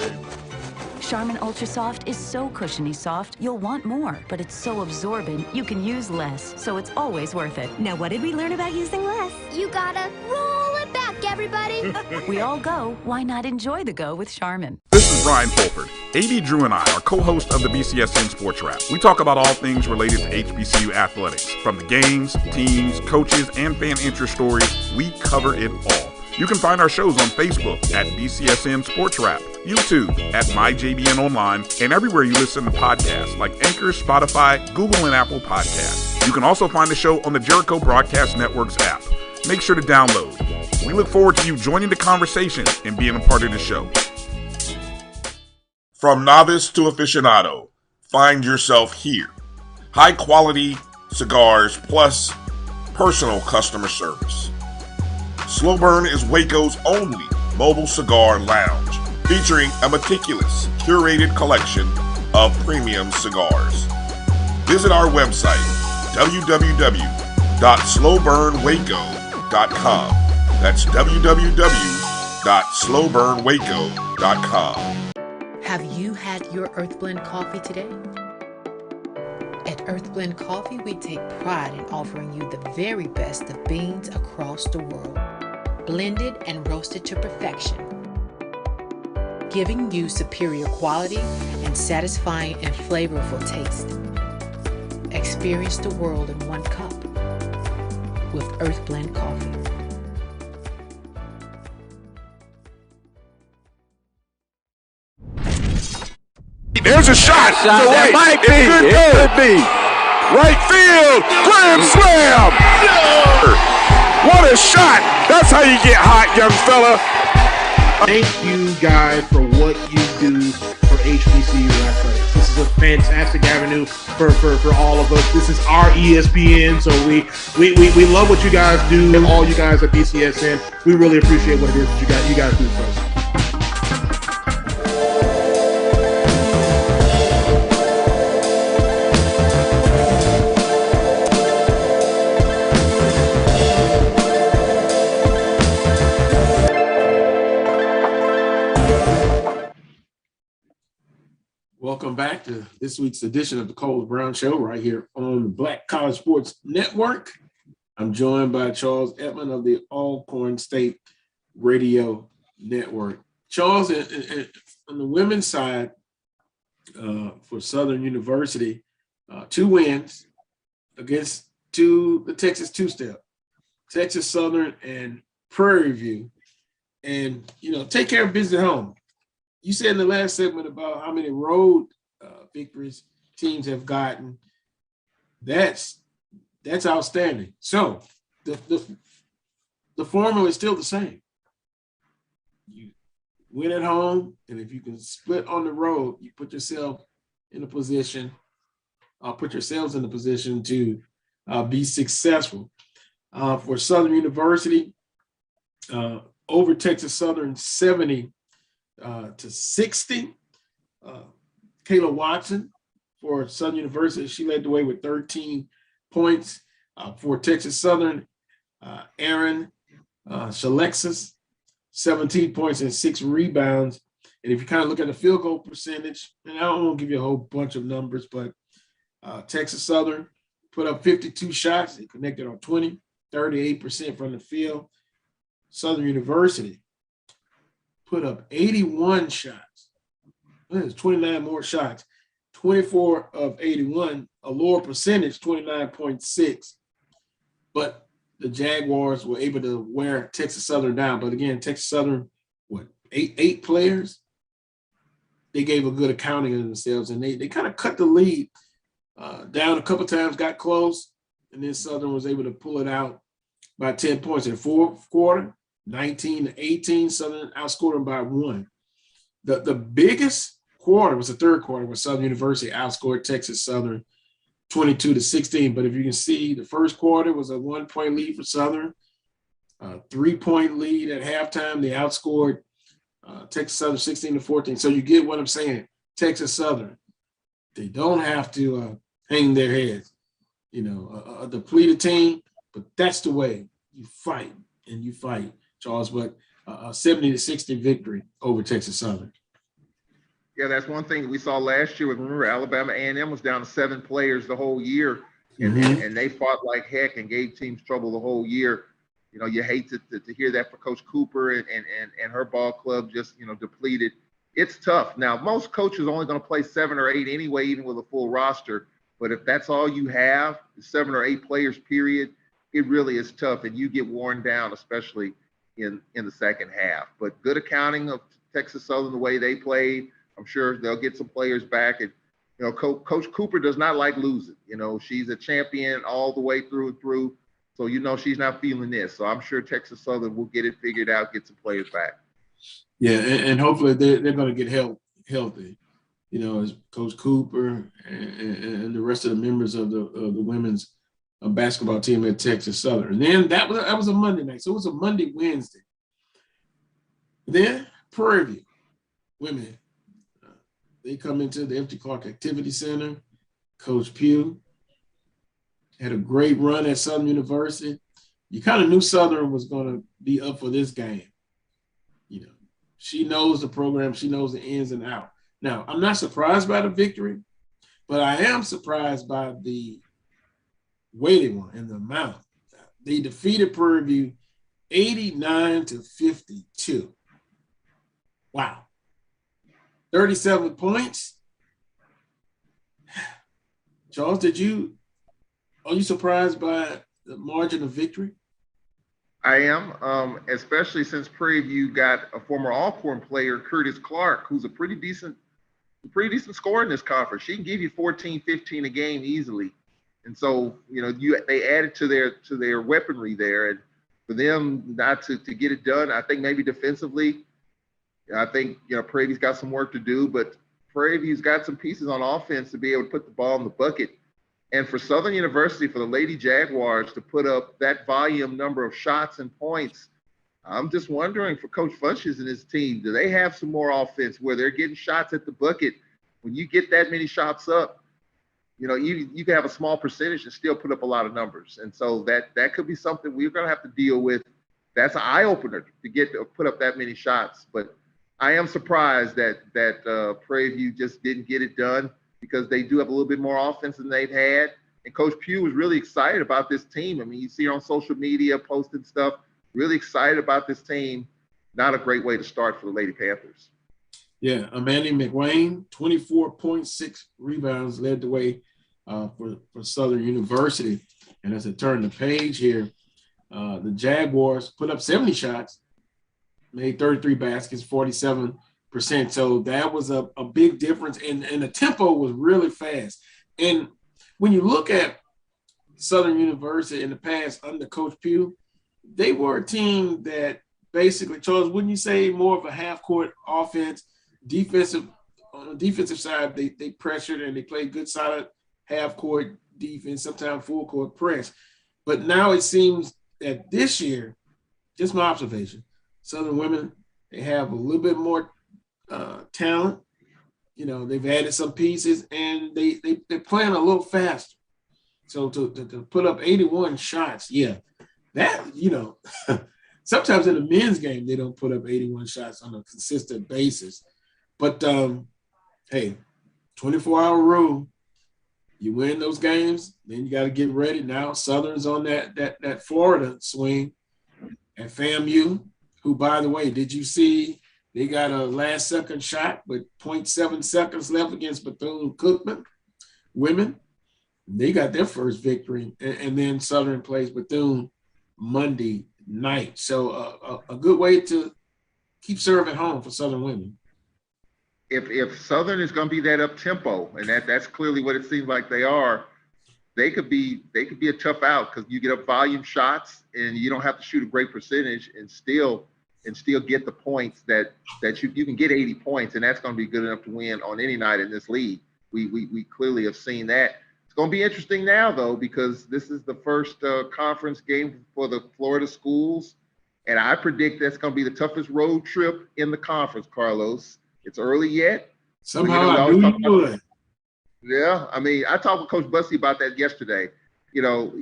S5: Charmin Ultra Soft is so cushiony soft, you'll want more. But it's so absorbent, you can use less, so it's always worth it.
S2: Now, what did we learn about using less?
S4: You gotta roll it back, everybody.
S5: We all go. Why not enjoy the go with Charmin?
S6: This is Brian Fulford. AD Drew and I are co-hosts of the BCSN Sports Wrap. We talk about all things related to HBCU athletics. From the games, teams, coaches, and fan interest stories, we cover it all. You can find our shows on Facebook at BCSN Sports Wrap, YouTube at MyJBN Online, and everywhere you listen to podcasts like Anchor, Spotify, Google, and Apple Podcasts. You can also find the show on the Jericho Broadcast Network's app. Make sure to download. We look forward to you joining the conversation and being a part of the show. From novice to aficionado, find yourself here. High quality cigars plus personal customer service. Slow Burn is Waco's only mobile cigar lounge, featuring a meticulous, curated collection of premium cigars. Visit our website, www.slowburnwaco.com. That's www.slowburnwaco.com.
S7: Have you had your Earthblend coffee today? At Earthblend Coffee, we take pride in offering you the very best of beans across the world, blended and roasted to perfection, giving you superior quality and satisfying and flavorful taste. Experience the world in one cup with Earthblend Coffee.
S10: There's a shot. To right. It could be. Right field. Grand slam. What a shot. That's how you get hot, young fella.
S1: Thank you guys for what you do for HBCU athletics. This is a fantastic avenue for all of us. This is our ESPN, so we love what you guys do, and all you guys at BCSN. We really appreciate what it is that you guys do for us.
S8: Welcome back to this week's edition of the Cole Brown Show right here on the Black College Sports Network. I'm joined by Charles Edmonds of the Alcorn State Radio Network. Charles, on the women's side for Southern University, 2 wins against the Texas two-step, Texas Southern and Prairie View, and take care of business at home. You said in the last segment about how many road victories teams have gotten. That's outstanding. So the formula is still the same. You win at home, and if you can split on the road, you put yourselves in the position to be successful. For Southern University, over Texas Southern 70 to 60. Kayla Watson for Southern University, she led the way with 13 points. For Texas Southern, Aaron Shalexis, 17 points and 6 rebounds. And if you kind of look at the field goal percentage, and I don't want to give you a whole bunch of numbers, but Texas Southern put up 52 shots. They connected on 20, 38% from the field. Southern University put up 81 shots. There's 29 more shots, 24 of 81, a lower percentage, 29.6. But the Jaguars were able to wear Texas Southern down. But again, Texas Southern, eight players? They gave a good accounting of themselves, and they kind of cut the lead down a couple times, got close, and then Southern was able to pull it out by 10 points. In the fourth quarter, 19-18, Southern outscored them by 1. The biggest quarter was the third quarter, where Southern University outscored Texas Southern 22-16. But if you can see, the first quarter was a 1-point lead for Southern, a 3-point lead at halftime. They outscored Texas Southern 16-14. So you get what I'm saying. Texas Southern, they don't have to hang their heads. A depleted team, but that's the way you fight, Charles. But a 70-60 victory over Texas Southern.
S9: Yeah, that's one thing we saw last year. Remember, Alabama A&M was down to 7 players the whole year, and they fought like heck and gave teams trouble the whole year. You hate to hear that for Coach Cooper and her ball club just, depleted. It's tough. Now, most coaches are only going to play 7 or 8 anyway, even with a full roster. But if that's all you have, 7 or 8 players, period, it really is tough, and you get worn down, especially in the second half. But good accounting of Texas Southern, the way they played. I'm sure they'll get some players back. And, Coach Cooper does not like losing. She's a champion all the way through and through. So, she's not feeling this. So I'm sure Texas Southern will get it figured out, get some players back.
S8: Yeah, and hopefully they're going to get healthy. As Coach Cooper and the rest of the members of the women's basketball team at Texas Southern. And then that was a Monday night. So it was a Monday, Wednesday. Then Prairie View women, they come into the F.G. Clark Activity Center. Coach Pugh had a great run at Southern University. You kind of knew Southern was going to be up for this game. You know, she knows the program. She knows the ins and outs. Now, I'm not surprised by the victory, but I am surprised by the weighted one and the amount. They defeated Prairie View 89-52. Wow. 37 points. Charles, are you surprised by the margin of victory?
S9: I am, especially since Prairie View got a former Alcorn player, Curtis Clark, who's a pretty decent scorer in this conference. She can give you 14, 15 a game easily. And so, you know, they added to their weaponry there. And for them not to get it done, I think maybe defensively, I think, you know, Prairie View's got some work to do, but Prairie View's got some pieces on offense to be able to put the ball in the bucket. And for Southern University, for the Lady Jaguars to put up that volume number of shots and points, I'm just wondering for Coach Funches and his team, do they have some more offense where they're getting shots at the bucket? When you get that many shots up, you know, you can have a small percentage and still put up a lot of numbers. And so that could be something we're going to have to deal with. That's an eye-opener to put up that many shots. But I am surprised that Prairie View just didn't get it done because they do have a little bit more offense than they've had. And Coach Pugh was really excited about this team. I mean, you see her on social media posting stuff, really excited about this team. Not a great way to start for the Lady Panthers.
S8: Yeah, Amanda McWayne, 24.6 rebounds, led the way for Southern University. And as I turn the page here, the Jaguars put up 70 shots, made 33 baskets, 47%. So that was a big difference. And the tempo was really fast. And when you look at Southern University in the past under Coach Pugh, they were a team that basically, Charles, wouldn't you say more of a half-court offense? On the defensive side, they pressured and they played good, solid half-court defense, sometimes full-court press. But now it seems that this year, just my observation, Southern women, they have a little bit more talent. You know, they've added some pieces, and they're playing a little faster. So to put up 81 shots, yeah, that, you know, sometimes in the men's game, they don't put up 81 shots on a consistent basis. But, hey, 24-hour rule, you win those games, then you got to get ready. Now Southern's on that Florida swing at FAMU, who, by the way, did you see they got a last-second shot with 0.7 seconds left against Bethune-Cookman women? They got their first victory, and then Southern plays Bethune Monday night. So a good way to keep serving home for Southern women.
S9: If Southern is going to be that up tempo, and that's clearly what it seems like they are, they could be a tough out because you get up volume shots and you don't have to shoot a great percentage and still get the points that you can get 80 points, and that's going to be good enough to win on any night in this league. We clearly have seen that. It's going to be interesting now though because this is the first conference game for the Florida schools, and I predict that's going to be the toughest road trip in the conference, Carlos. It's early yet.
S8: Somehow I knew you would.
S9: Yeah, I mean, I talked with Coach Bussey about that yesterday. You know,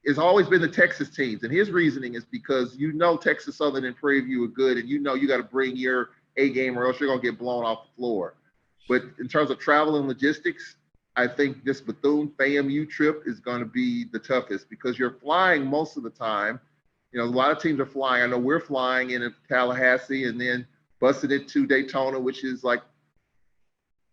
S9: it's always been the Texas teams, and his reasoning is because you know Texas Southern and Prairie View are good, and you know you got to bring your A game or else you're going to get blown off the floor. But in terms of travel and logistics, I think this Bethune-FAMU trip is going to be the toughest because you're flying most of the time. You know, a lot of teams are flying. I know we're flying in Tallahassee and then busted it to Daytona, which is like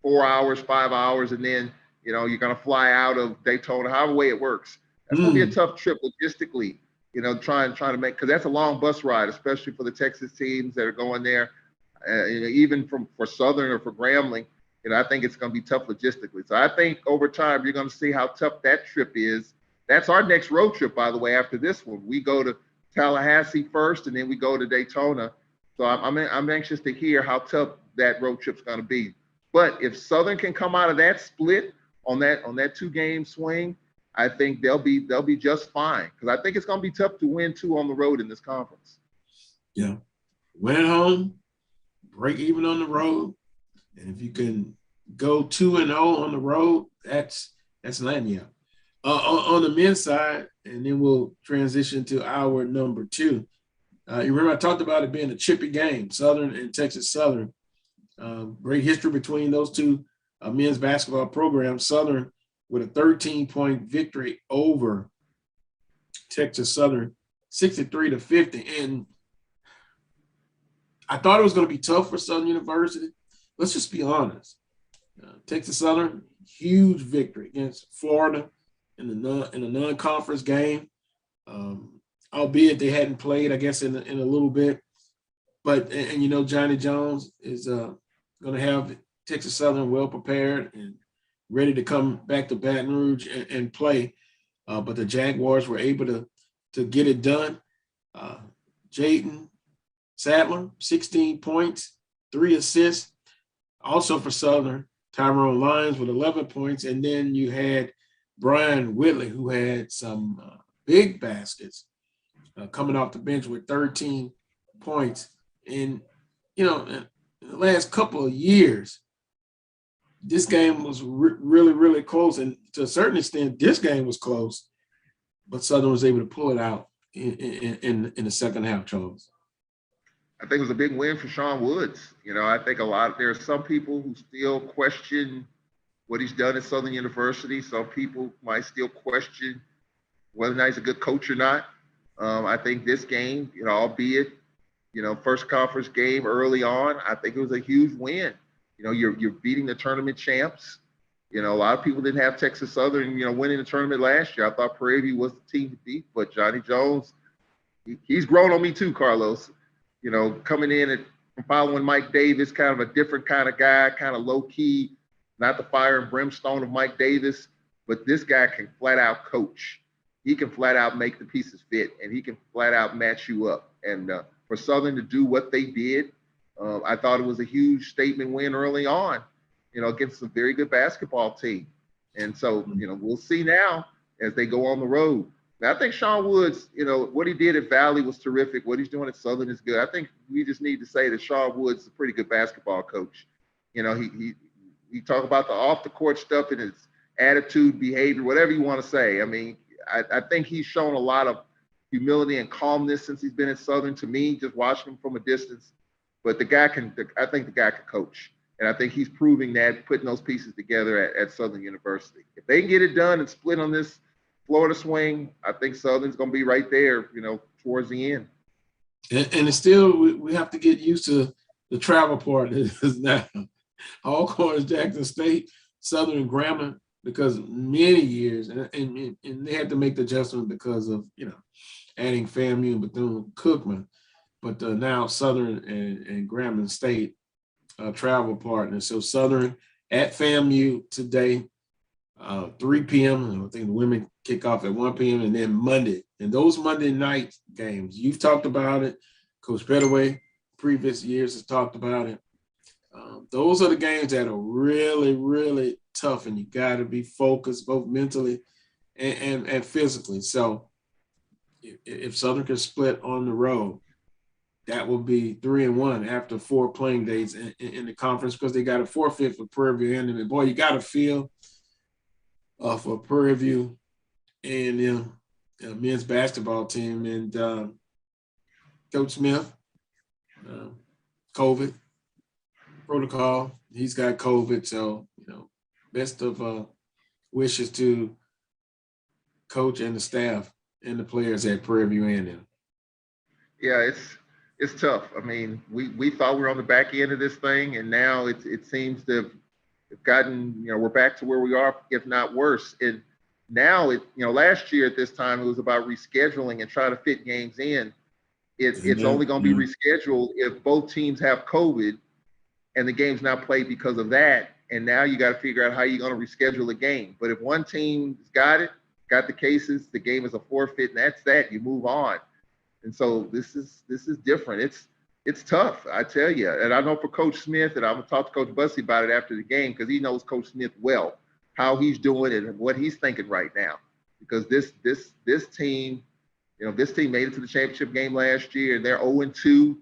S9: 4 hours, 5 hours, and then, you know, you're going to fly out of Daytona, however way it works. That's going to be a tough trip logistically, you know, trying to make, because that's a long bus ride, especially for the Texas teams that are going there. You know, even for Southern or for Grambling, you know, I think it's going to be tough logistically. So I think over time, you're going to see how tough that trip is. That's our next road trip, by the way, after this one. We go to Tallahassee first, and then we go to Daytona. So I'm anxious to hear how tough that road trip's going to be. But if Southern can come out of that split on that 2-game swing I think they'll be just fine, because I think it's going to be tough to win 2 on the road in this conference.
S8: Yeah, win at home, break even on the road, and if you can go 2-0 on the road, that's letting you. On the men's side, and then we'll transition to our number 2. You remember I talked about it being a chippy game, Southern and Texas Southern. Great history between those two men's basketball programs. Southern with a 13-point victory over Texas Southern, 63-50. And I thought it was going to be tough for Southern University. Let's just be honest. Texas Southern, huge victory against Florida in the non-conference game. Albeit they hadn't played, I guess, in a little bit. But you know, Johnny Jones is going to have Texas Southern well prepared and ready to come back to Baton Rouge and play. But the Jaguars were able to get it done. Jaden Sadler, 16 points, 3 assists. Also for Southern, Tyrone Lyons with 11 points. And then you had Brian Whitley, who had some big baskets coming off the bench with 13 points. And, you know, in the last couple of years, this game was really, really close. And to a certain extent, this game was close, but Southern was able to pull it out in the second half, Charles.
S9: I think it was a big win for Sean Woods. You know, I think there are some people who still question what he's done at Southern University. Some people might still question whether or not he's a good coach or not. I think this game, you know, albeit, you know, first conference game early on, I think it was a huge win. You know, you're beating the tournament champs. You know, a lot of people didn't have Texas Southern, you know, winning the tournament last year. I thought Prairie View was the team to beat, but Johnny Jones, he's grown on me too, Carlos. You know, coming in and following Mike Davis, kind of a different kind of guy, kind of low key, not the fire and brimstone of Mike Davis, but this guy can flat out coach. He can flat out make the pieces fit, and he can flat out match you up. And for Southern to do what they did, I thought it was a huge statement win early on, you know, against a very good basketball team. And so, you know, we'll see now as they go on the road. Now, I think Sean Woods, you know, what he did at Valley was terrific. What he's doing at Southern is good. I think we just need to say that Sean Woods is a pretty good basketball coach. You know, he talk about the off the court stuff and his attitude, behavior, whatever you want to say. I mean, I think he's shown a lot of humility and calmness since he's been at Southern, to me, just watching him from a distance. But I think the guy can coach. And I think he's proving that, putting those pieces together at Southern University. If they can get it done and split on this Florida swing, I think Southern's going to be right there, you know, towards the end.
S8: And it's still, we have to get used to the travel part now. Alcorn, Jackson State, Southern, and Grambling, because many years, and they had to make the adjustment because of, you know, adding FAMU and Bethune-Cookman. But now Southern and Grambling State travel partners. So Southern at FAMU today, 3 p.m. I think the women kick off at 1 p.m. and then Monday. And those Monday night games, you've talked about it. Coach Pettaway, previous years, has talked about it. Those are the games that are really, really tough, and you got to be focused both mentally and physically. So if Southern can split on the road, that will be 3-1 after 4 playing days in the conference, because they got a forfeit for Prairie View. And boy, you got to feel for Prairie View and men's basketball team and Coach Smith, COVID protocol. He's got COVID, so you know, best of wishes to Coach and the staff and the players at Prairie View A&M.
S9: Yeah, it's tough. I mean, we thought we were on the back end of this thing, and now it seems to have gotten, you know, we're back to where we are, if not worse. And now last year at this time, it was about rescheduling and trying to fit games in. It's only going to be rescheduled if both teams have COVID and the game's not played because of that. And now you got to figure out how you're going to reschedule a game. But if one team's got the cases, the game is a forfeit, and that's that. You move on. And so this is different. It's tough, I tell you. And I know for Coach Smith, and I'm going to talk to Coach Bussey about it after the game, because he knows Coach Smith well, how he's doing it and what he's thinking right now. because this team, this team made it to the championship game last year, and they're 0-2.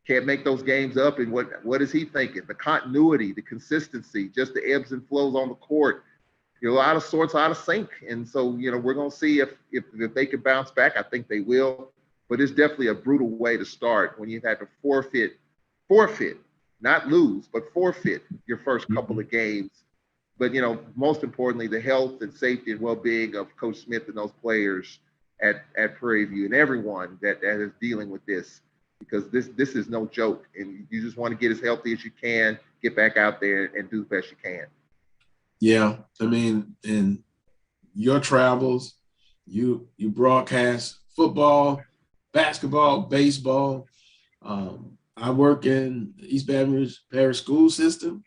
S9: Can't make those games up. And what is he thinking? The continuity, the consistency, just the ebbs and flows on the court. Out of sorts, out of sync. And so, we're going to see if they can bounce back. I think they will. But it's definitely a brutal way to start when you've had to forfeit, not lose, but forfeit your first couple of games. But, most importantly, the health and safety and well-being of Coach Smith and those players at Prairie View and everyone that is dealing with this, because this is no joke. And you just want to get as healthy as you can, get back out there and do the best you can.
S8: Yeah, I mean, in your travels, you broadcast football, basketball, baseball. I work in the East Baton Rouge Parish school system,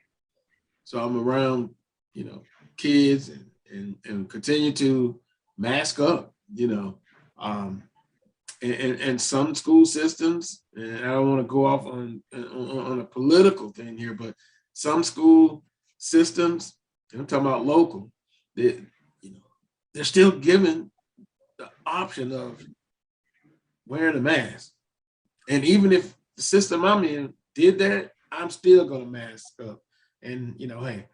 S8: so I'm around, kids and continue to mask up, and some school systems, and I don't want to go off on a political thing here, but some school systems, and I'm talking about local, they're still given the option of wearing a mask. And even if the system I'm in did that, I'm still going to mask up. And, hey,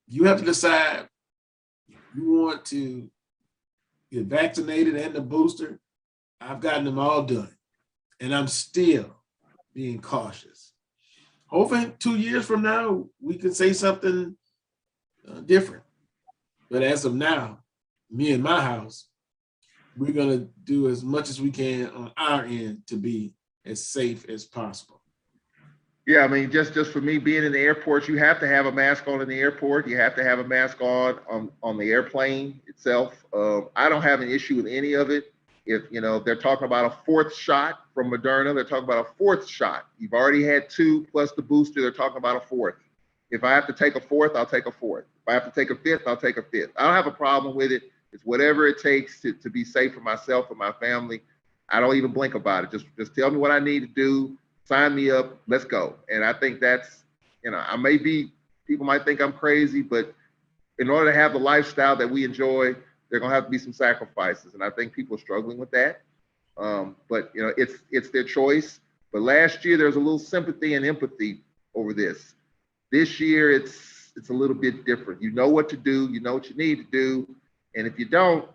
S8: you have to decide you want to get vaccinated and the booster. I've gotten them all done, and I'm still being cautious. Hopefully 2 years from now, we can say something different. But as of now, me and my house, we're going to do as much as we can on our end to be as safe as possible.
S9: Yeah, I mean, just for me being in the airport, you have to have a mask on in the airport. You have to have a mask on the airplane itself. I don't have an issue with any of it. If, they're talking about a fourth shot from Moderna, they're talking about a fourth shot. You've already had 2 plus the booster, they're talking about a fourth. If I have to take a fourth, I'll take a fourth. If I have to take a fifth, I'll take a fifth. I don't have a problem with it. It's whatever it takes to be safe for myself and my family. I don't even blink about it. Just tell me what I need to do. Sign me up. Let's go. And I think that's, people might think I'm crazy, but in order to have the lifestyle that we enjoy, there are going to have to be some sacrifices. And I think people are struggling with that. But, it's their choice. But last year, there was a little sympathy and empathy over this. This year, it's a little bit different. You know what to do. You know what you need to do. And if you don't,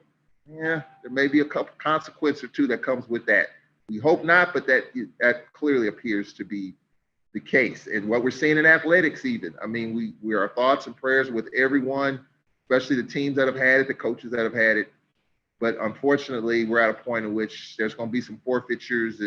S9: there may be a couple consequence or two that comes with that. We hope not, but that clearly appears to be the case. And what we're seeing in athletics even, I mean, we are thoughts and prayers with everyone, especially the teams that have had it, the coaches that have had it. But unfortunately, we're at a point in which there's going to be some forfeitures.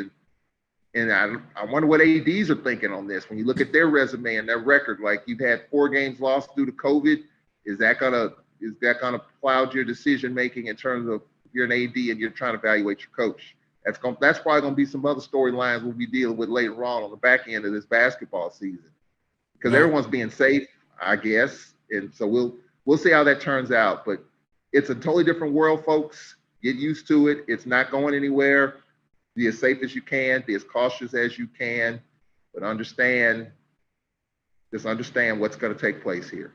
S9: And I wonder what ADs are thinking on this. When you look at their resume and their record, like you've had 4 games lost due to COVID, is that gonna cloud your decision making in terms of if you're an AD and you're trying to evaluate your coach? That's probably gonna be some other storylines we'll be dealing with later on the back end of this basketball season, because everyone's being safe, I guess, and so we'll see how that turns out. But it's a totally different world, folks. Get used to it. It's not going anywhere. Be as safe as you can. Be as cautious as you can. But understand what's going to take place here.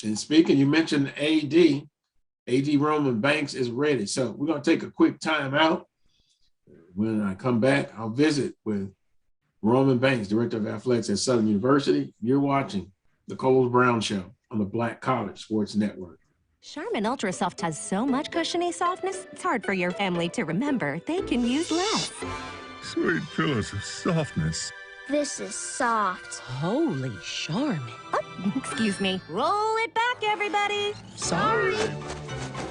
S8: And speaking, you mentioned AD Roman Banks is ready. So we're going to take a quick time out. When I come back, I'll visit with Roman Banks, Director of Athletics at Southern University. You're watching the Coles Brown Show on the Black College Sports Network.
S2: Charmin Ultra Soft has so much cushiony softness, it's hard for your family to remember they can use less.
S3: Sweet pillows of softness.
S4: This is soft.
S5: Holy Charmin.
S2: Oh, excuse me. Roll it back, everybody.
S5: Sorry.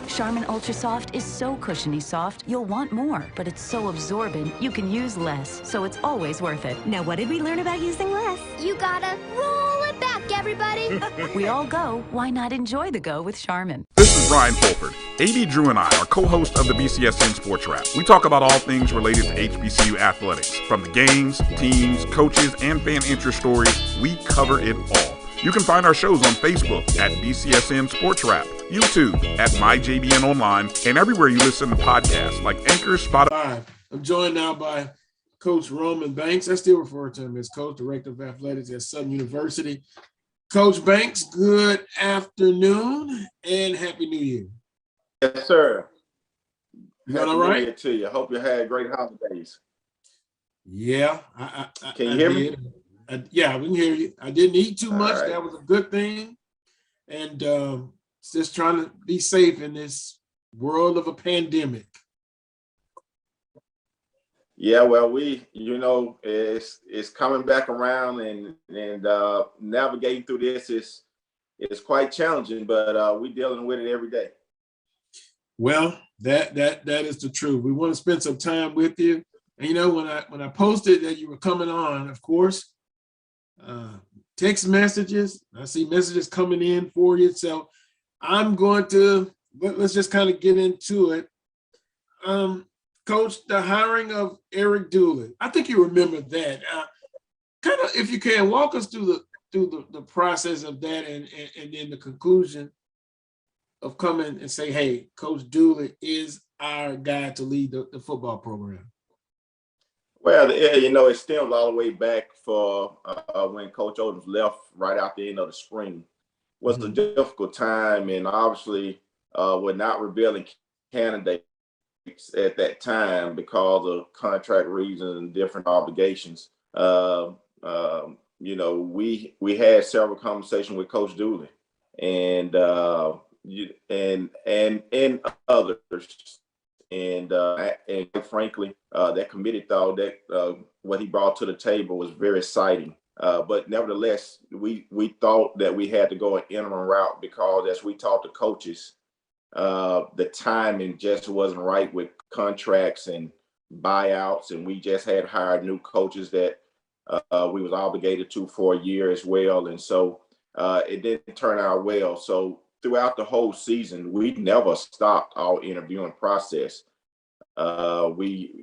S5: Charmin Ultra Soft is so cushiony soft, you'll want more. But it's so absorbent, you can use less, so it's always worth it.
S2: Now, what did we learn about using less?
S4: You gotta roll it back, everybody.
S5: We all go. Why not enjoy the go with Charmin?
S6: This is Brian Fulford. AD Drew and I are co-hosts of the BCSN Sports Wrap. We talk about all things related to HBCU athletics. From the games, teams, coaches, and fan interest stories, we cover it all. You can find our shows on Facebook at BCSN Sports Wrap, YouTube at MyJBN Online, and everywhere you listen to podcasts like Anchor, Spotify.
S8: I'm joined now by Coach Roman Banks. I still refer to him as Coach, Director of Athletics at Southern University. Coach Banks, good afternoon and Happy New Year.
S11: Yes, sir.
S8: You doing
S11: Happy
S8: all
S11: New
S8: right?
S11: Year to you. Hope you had great holidays.
S8: Yeah,
S11: Can you
S8: I
S11: hear me?
S8: did. Yeah, we can hear you. I didn't eat too
S11: All
S8: much.
S11: right.
S8: That was a good thing. And just trying to be safe in this world of a pandemic.
S11: Yeah, well, it's coming back around, and navigating through this is quite challenging, but we're dealing with it every day.
S8: Well, that is the truth. We want to spend some time with you. And when I posted that you were coming on, of course, text messages. I see messages coming in for you. So I'm going to let's just kind of get into it. Coach, the hiring of Eric Dooley. I think you remember that. Kind of, if you can, walk us through the process of that, and then the conclusion of coming and say, hey, Coach Dooley is our guy to lead the football program.
S11: Well, it stems all the way back for when Coach Odom left right after the end of the spring. Was a difficult time, and obviously we're not revealing candidates at that time because of contract reasons and different obligations. We had several conversations with Coach Dooley and others, and frankly, that committee thought that what he brought to the table was very exciting. But nevertheless, we thought that we had to go an interim route because as we talked to coaches, the timing just wasn't right with contracts and buyouts, and we just had hired new coaches that we was obligated to for a year as well, and so it didn't turn out well. So throughout the whole season, we never stopped our interviewing process. We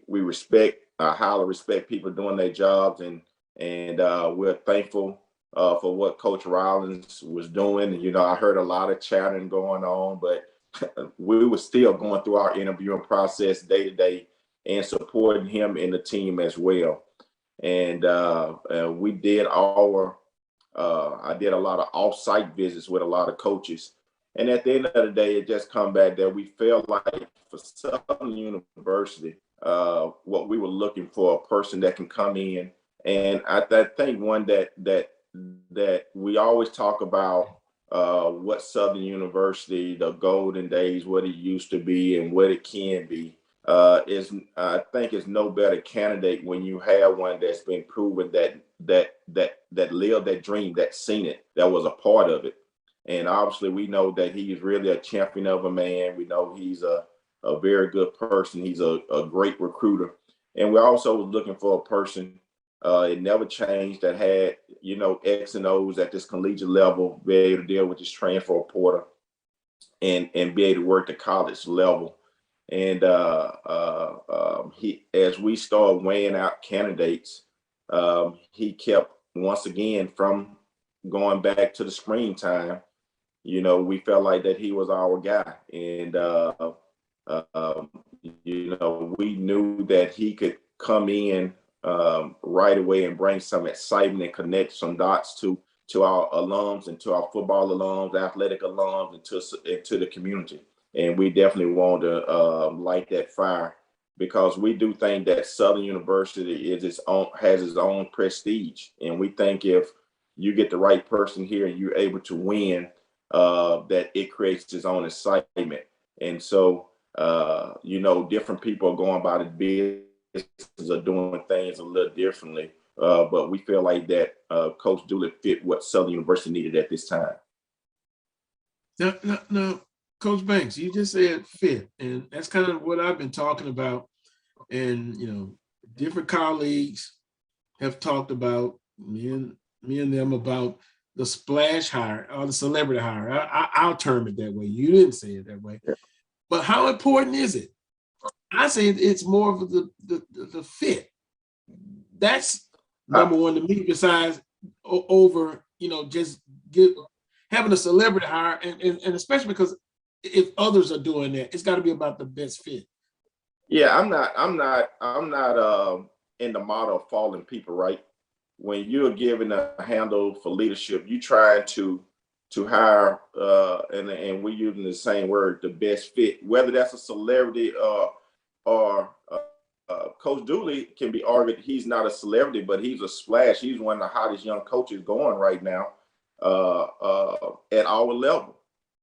S11: respect, highly respect people doing their jobs, and we're thankful for what Coach Rollins was doing. I heard a lot of chatting going on, but we were still going through our interviewing process day to day and supporting him and the team as well. And we did I did a lot of off-site visits with a lot of coaches. And at the end of the day, it just come back that we felt like for Southern University, what we were looking for, a person that can come in. And I think one that we always talk about what Southern University, the golden days, what it used to be and what it can be, I think is no better candidate when you have one that's been proven that lived that dream, that seen it, that was a part of it. And obviously we know that he's really a champion of a man. We know he's a very good person. He's a great recruiter. And we also was looking for a person, it never changed, that had, X and O's at this collegiate level, be able to deal with this transfer portal and be able to work the college level. And he, as we started weighing out candidates, he kept, once again, from going back to the springtime, we felt like that he was our guy. And, we knew that he could come in right away and bring some excitement and connect some dots to our alums and to our football alums, athletic alums, and to the community. And we definitely want to light that fire, because we do think that Southern University has its own prestige. And we think if you get the right person here and you're able to win, that it creates its own excitement. And so, different people are going about it, business are doing things a little differently. But we feel like that Coach Dooley fit what Southern University needed at this time.
S8: Now, Coach Banks, you just said fit, and that's kind of what I've been talking about. And, different colleagues have talked about, me and them, about the splash hire or the celebrity hire. I'll term it that way. You didn't say it that way. But how important is it? I say it's more of the fit. That's number one to me, besides over, just having a celebrity hire, and especially because if others are doing that, it's got to be about the best fit.
S11: Yeah, I'm not in the model of following people, right? When you're given a handle for leadership, you try to to hire, and we're using the same word, the best fit, whether that's a celebrity or Coach Dooley can be argued he's not a celebrity, but he's a splash. He's one of the hottest young coaches going right now at our level.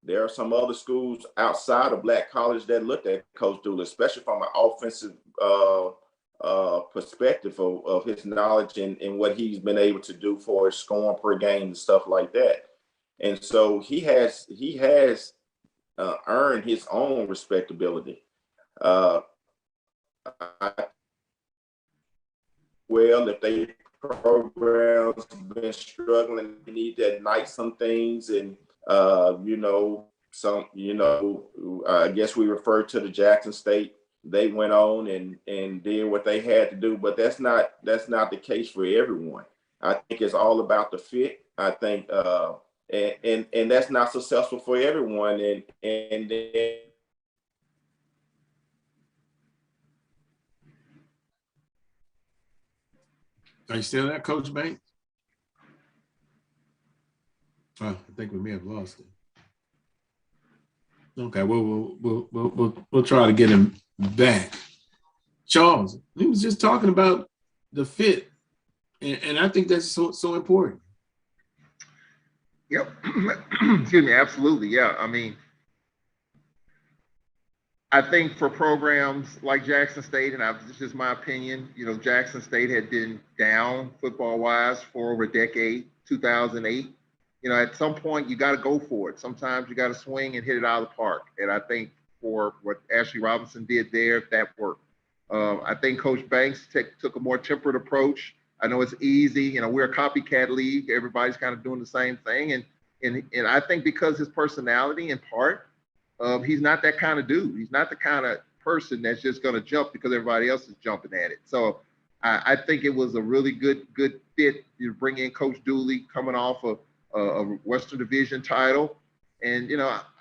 S11: There are some other schools outside of Black college that looked at Coach Dooley, especially from an offensive perspective of his knowledge and what he's been able to do for his scoring per game and stuff like that. And so he has earned his own respectability. Well, if they programs been struggling, they need to ignite some things, and I guess we refer to the Jackson State. They went on and did what they had to do, but that's not the case for everyone. I think it's all about the fit. I think and that's not successful for everyone. And then
S8: are you still there, Coach Banks? Oh, I think we may have lost it. Okay, we'll try to get him back. Charles, he was just talking about the fit, and I think that's so important.
S9: Yep. Excuse me. Absolutely. Yeah. I mean, I think for programs like Jackson State, and this is just my opinion, Jackson State had been down football-wise for over a decade, 2008. At some point, you got to go for it. Sometimes you got to swing and hit it out of the park. And I think for what Ashley Robinson did there, that worked. I think Coach Banks took a more tempered approach. I know it's easy. We're a copycat league. Everybody's kind of doing the same thing. And I think because his personality, in part, he's not that kind of dude. He's not the kind of person that's just going to jump because everybody else is jumping at it. So I think it was a really good fit. You bring in Coach Dooley coming off a Western Division title. And,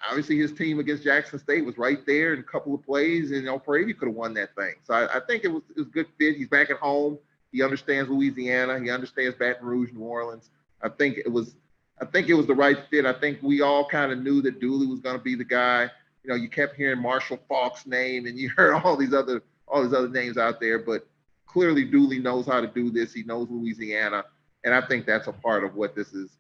S9: obviously his team against Jackson State was right there in a couple of plays, and Prairie could have won that thing. So I think it was a good fit. He's back at home. He understands Louisiana. He understands Baton Rouge, New Orleans. I think it was the right fit. I think we all kind of knew that Dooley was going to be the guy. You kept hearing Marshall Faulk's name, and you heard all these other names out there, but clearly Dooley knows how to do this. He knows Louisiana, and I think that's a part of what this is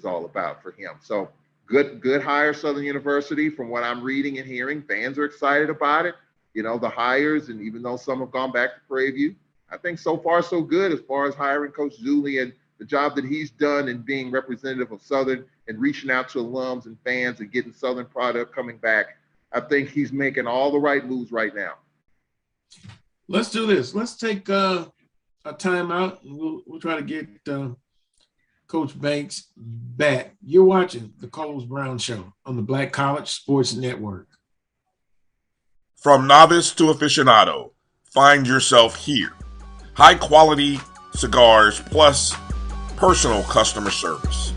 S9: all about for him. So good hire, Southern University. From what I'm reading and hearing, fans are excited about it. The hires, and even though some have gone back to Prairie View, I think so far so good as far as hiring Coach Dooley and the job that he's done in being representative of Southern and reaching out to alums and fans and getting Southern product coming back. I think he's making all the right moves right now.
S8: Let's do this. Let's take a timeout, and we'll try to get Coach Banks back. You're watching the Carlos Brown Show on the Black College Sports Network.
S10: From novice to aficionado, find yourself here. High quality cigars plus personal customer service.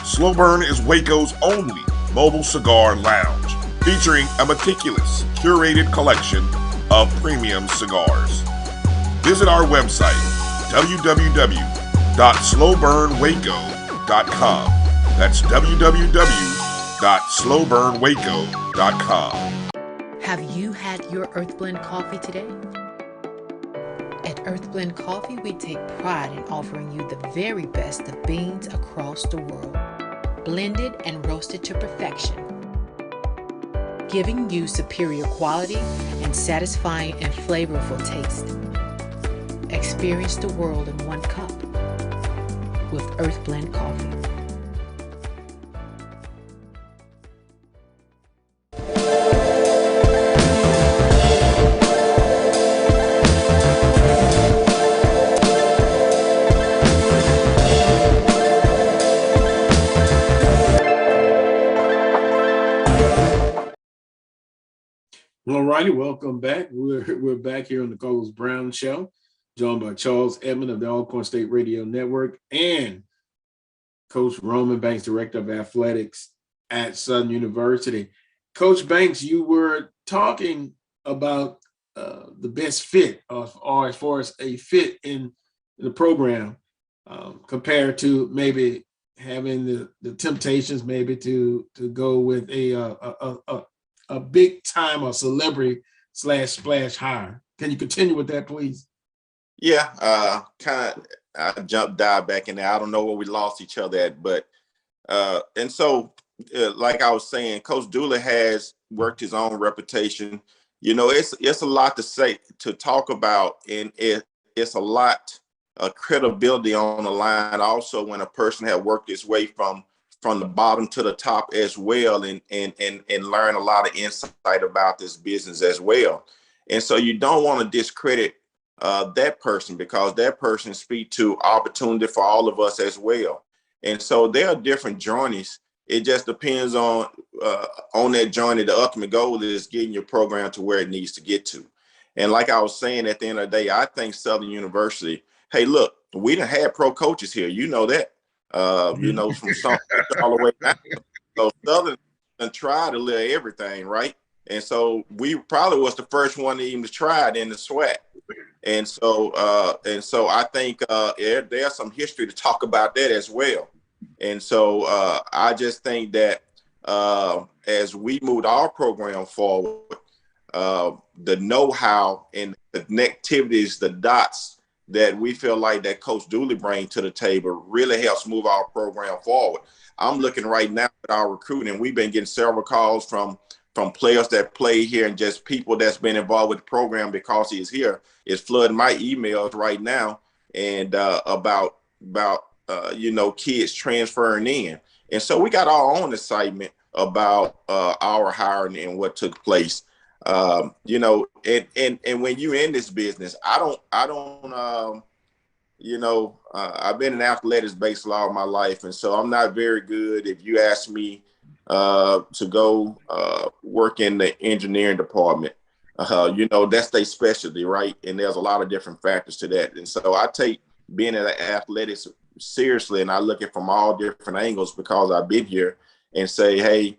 S10: Slow Burn is Waco's only mobile cigar lounge, featuring a meticulous, curated collection of premium cigars. Visit our website, www.slowburnwaco.com. That's www.slowburnwaco.com.
S7: Have you had your Earth Blend coffee today? At Earth Blend Coffee, we take pride in offering you the very best of beans across the world, blended and roasted to perfection, giving you superior quality and satisfying and flavorful taste. Experience the world in one cup with Earth Blend Coffee.
S8: All righty, welcome back. We're back here on the Carlos Brown Show, joined by Charles Edmonds of the Alcorn State Radio Network and Coach Roman Banks, Director of Athletics at Southern University. Coach Banks, you were talking about the best fit, or as far as a fit in the program, compared to maybe having the temptations maybe to go with a big time or celebrity / splash hire. Can you continue with that, please?
S11: Yeah, I dive back in there. I don't know where we lost each other at, but and so like I was saying, Coach Dooley has worked his own reputation. You know, it's a lot to talk about, and it's a lot of credibility on the line. Also, when a person has worked his way from the bottom to the top as well, and learn a lot of insight about this business as well. And so you don't want to discredit that person, because that person speaks to opportunity for all of us as well. And so there are different journeys. It just depends on that journey. The ultimate goal is getting your program to where it needs to get to. And like I was saying, at the end of the day, I think Southern University, hey, look, we done had pro coaches here. You know that, you know, from some all the way down. So Southern tried to live everything, right? And so we probably was the first one to even try it in the SWAC. And so I think there's some history to talk about that as well. And so I just think that as we moved our program forward, the know-how and the connectivities, the dots that we feel like that Coach Dooley brings to the table really helps move our program forward. I'm looking right now at our recruiting. We've been getting several calls from players that play here, and just people that's been involved with the program because he's here. Is flooding my emails right now, and about you know, kids transferring in. And so we got our own excitement about our hiring and what took place. You know, and when you're in this business, I don't you know, I've been in athletics based all my life, and so I'm not very good. If you ask me to go work in the engineering department, you know, that's their specialty, right? And there's a lot of different factors to that. And so I take being in athletics seriously, and I look at from all different angles, because I've been here, and say, hey,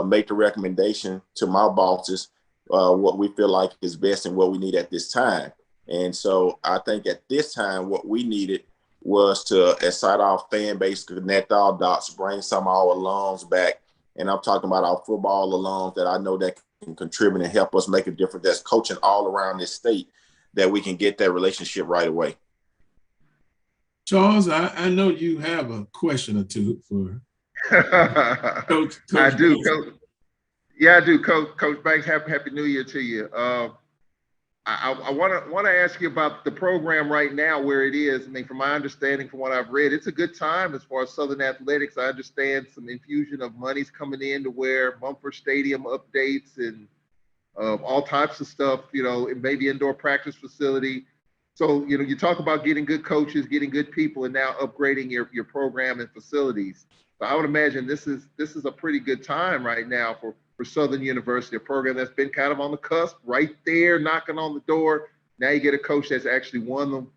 S11: make the recommendation to my bosses what we feel like is best and what we need at this time. And so I think at this time, what we needed was to excite our fan base, connect our dots, bring some of our alums back. And I'm talking about our football alums that I know that can contribute and help us make a difference, that's coaching all around this state, that we can get that relationship right away.
S8: Charles, I know you have a question or two for Coach
S9: I do,
S8: Banks.
S9: Coach. Yeah, I do, Coach Banks. Happy New Year to you. I want to ask you about the program right now, where it is. I mean, from my understanding, from what I've read, it's a good time as far as Southern athletics. I understand some infusion of money's coming in to where Bumper Stadium updates and all types of stuff, you know, maybe indoor practice facility. So, you know, you talk about getting good coaches, getting good people, and now upgrading your program and facilities. So I would imagine this is a pretty good time right now for Southern University, a program that's been kind of on the cusp, right there, knocking on the door. Now you get a coach that's actually won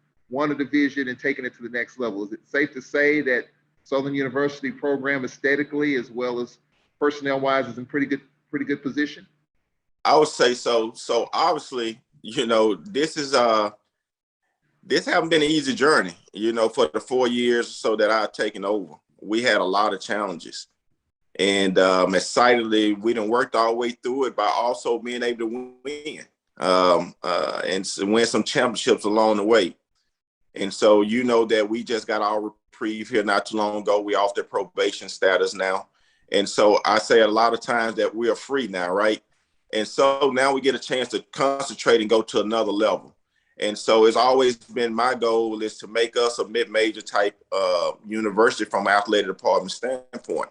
S9: a division and taken it to the next level. Is it safe to say that Southern University program aesthetically as well as personnel-wise is in pretty good position?
S11: I would say so. So obviously, you know, this haven't been an easy journey, you know, for the 4 years or so that I've taken over. We had a lot of challenges. And excitedly, we done worked our way through it by also being able to win and win some championships along the way. And so, you know, that we just got our reprieve here not too long ago. We off the probation status now. And so I say a lot of times that we are free now, right? And so now we get a chance to concentrate and go to another level. And so it's always been my goal is to make us a mid-major type university from an athletic department standpoint.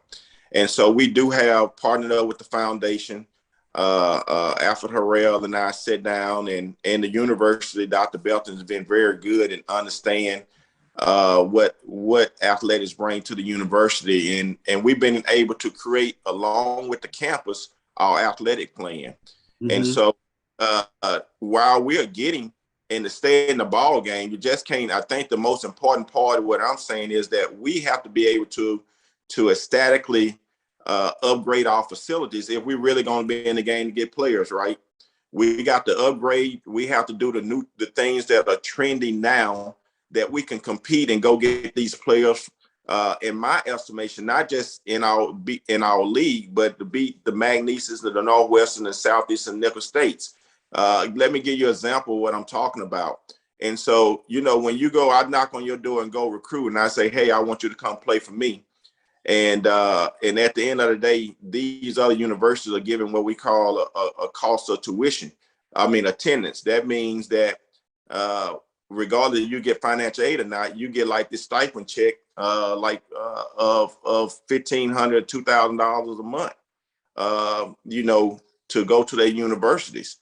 S11: And so we do have partnered up with the foundation. Alfred Harrell and I sit down, and the university, Dr. Belton, has been very good in understand what athletics bring to the university. And we've been able to create, along with the campus, our athletic plan. Mm-hmm. And so while we are getting and to stay in the ball game, you just can't. I think the most important part of what I'm saying is that we have to be able to aesthetically upgrade our facilities if we're really going to be in the game to get players, right? We got to upgrade. We have to do the things that are trending now that we can compete and go get these players in my estimation, not just in our league, but to beat the Magneses of the Northwestern and Southeast and Nickel States. Let me give you an example of what I'm talking about. And so, when you go, I knock on your door and go recruit, and I say, hey, I want you to come play for me. And at the end of the day, these other universities are giving what we call a cost of tuition. Attendance. That means that regardless if you get financial aid or not, you get like this stipend check of $1,500, $2,000 a month, to go to their universities.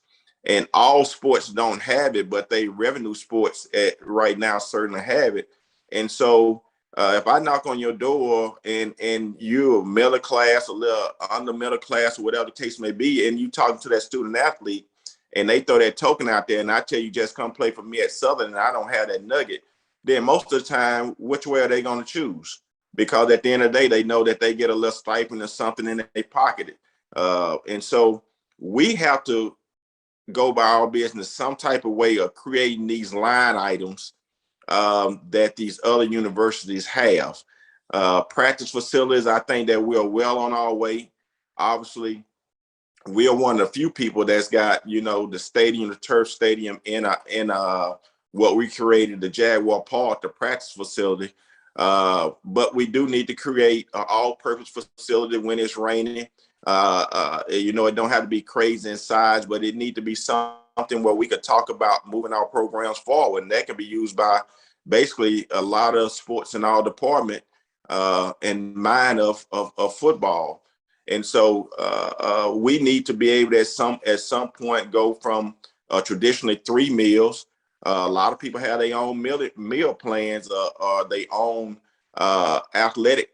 S11: And all sports don't have it, but they revenue sports right now certainly have it. And so if I knock on your door and you're middle class, a little under middle class, or whatever the case may be, and you talking to that student athlete and they throw that token out there and I tell you just come play for me at Southern and I don't have that nugget, then most of the time, which way are they going to choose? Because at the end of the day, they know that they get a little stipend or something in their pocket. And so we have to go by our business some type of way of creating these line items that these other universities have. Practice facilities, I think that we are well on our way. Obviously, we are one of the few people that's got, the stadium, the turf stadium in what we created, the Jaguar Park, the practice facility. But we do need to create an all-purpose facility when it's raining. It don't have to be crazy in size, but it need to be something where we could talk about moving our programs forward. And that can be used by basically a lot of sports in our department and mine of football. And so we need to be able to at some point go from traditionally 3 meals. A lot of people have their own meal plans or their own athletic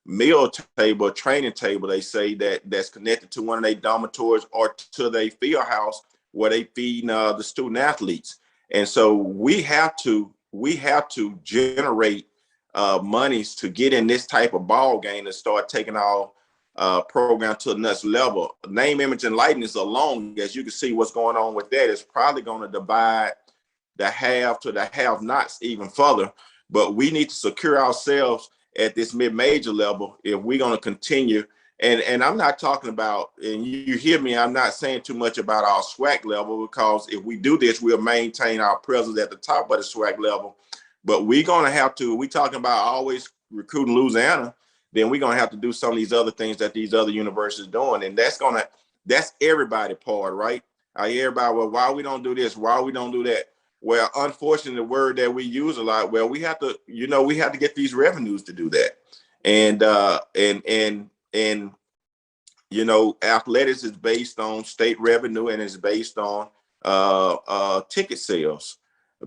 S11: meal table, training table, they say that's connected to one of their dormitories or to their field house where they feed the student athletes. And so we have to generate monies to get in this type of ball game and start taking our program to the next level. Name, image, and likeness alone, as you can see what's going on with that, is probably going to divide the have to the have-nots even further. But we need to secure ourselves at this mid-major level if we're going to continue. And I'm not talking about, and you hear me, I'm not saying too much about our SWAC level, because if we do this, we'll maintain our presence at the top of the SWAC level. But we're going to have to, we're talking about always recruiting Louisiana, then we're going to have to do some of these other things that these other universities are doing. And that's everybody part, right? I hear everybody, well, why we don't do this? Why we don't do that? Well, unfortunately, the word that we use a lot, well, we have to, we have to get these revenues to do that. And athletics is based on state revenue and it's based on ticket sales,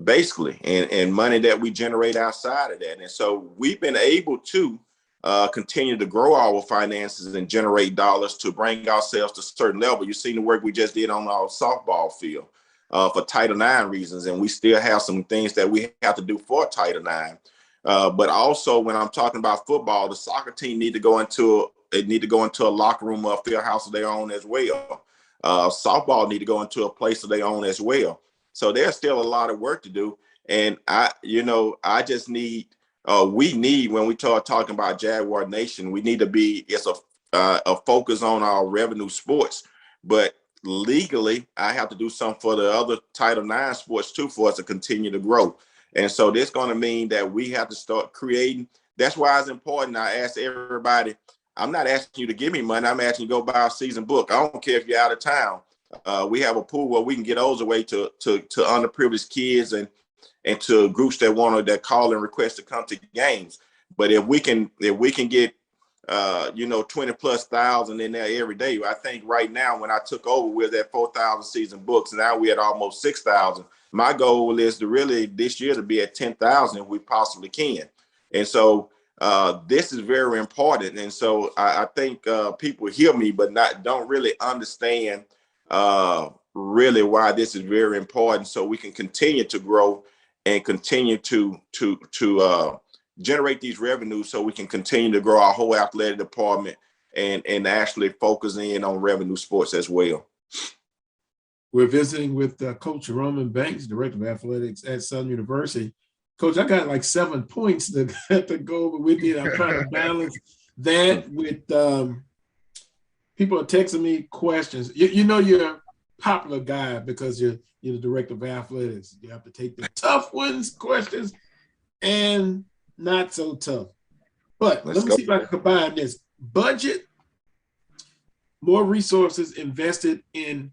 S11: basically, and money that we generate outside of that. And so we've been able to continue to grow our finances and generate dollars to bring ourselves to a certain level. You've seen the work we just did on our softball field for Title IX reasons, and we still have some things that we have to do for Title IX. But also, when I'm talking about football, the soccer team need to go into a locker room or a field house of their own as well. Softball need to go into a place of their own as well. So there's still a lot of work to do. And I just need, we need, when we start talking about Jaguar Nation, we need to be, it's a focus on our revenue sports. But legally, I have to do something for the other Title IX sports too for us to continue to grow. And so this is going to mean that we have to start creating. That's why it's important. I ask everybody, I'm not asking you to give me money. I'm asking you to go buy a season book. I don't care if you're out of town. We have a pool where we can get those away to underprivileged kids and to groups that call and request to come to games. But if we can get 20,000+ in there every day. I think right now when I took over, we was at 4,000 season books. Now we're at almost 6,000. My goal is to really this year to be at 10,000 if we possibly can. And so this is very important. And so I think people hear me, but don't really understand really why this is very important. So we can continue to grow and continue to generate these revenues so we can continue to grow our whole athletic department and actually focus in on revenue sports as well.
S8: We're visiting with Coach Roman Banks, Director of Athletics at Southern University. Coach, I got like 7 points to go over with you. I'm trying to balance that with people are texting me questions. You know you're a popular guy because you're the director of athletics. You have to take the tough questions, and not so tough. But let me see if I can combine this. Budget, more resources invested in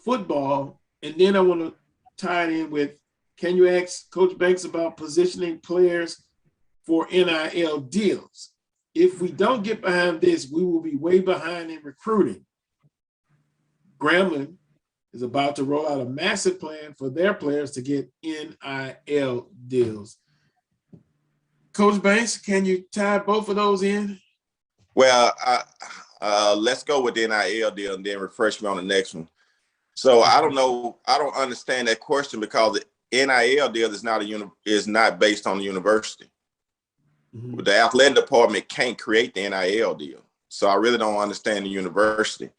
S8: football, and then I want to tie it in with, can you ask Coach Banks about positioning players for NIL deals? If we don't get behind this, we will be way behind in recruiting. Grambling is about to roll out a massive plan for their players to get NIL deals. Coach Banks, can you tie both of those in?
S11: Well, let's go with the NIL deal and then refresh me on the next one. So I don't know. I don't understand that question because the NIL deal is not based on the university. Mm-hmm. The athletic department can't create the NIL deal. So I really don't understand the university.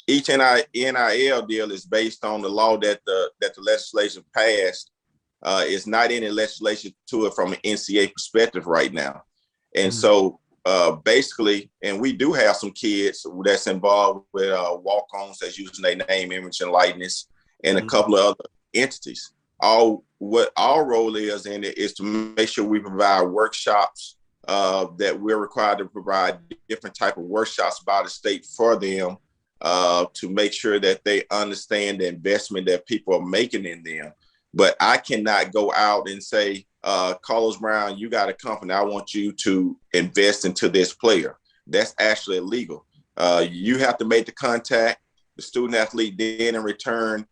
S11: Each NIL deal is based on the law that the legislation passed. It's not any legislation to it from an NCAA perspective right now. And so basically, and we do have some kids that's involved with walk-ons that's using their name, image, and likeness, and a couple of other entities. What our role is in it is to make sure we provide workshops that we're required to provide different type of workshops by the state for them to make sure that they understand the investment that people are making in them. But I cannot go out and say, Carlos Brown, you got a company, I want you to invest into this player. That's actually illegal. You have to make the contact. The student athlete then in return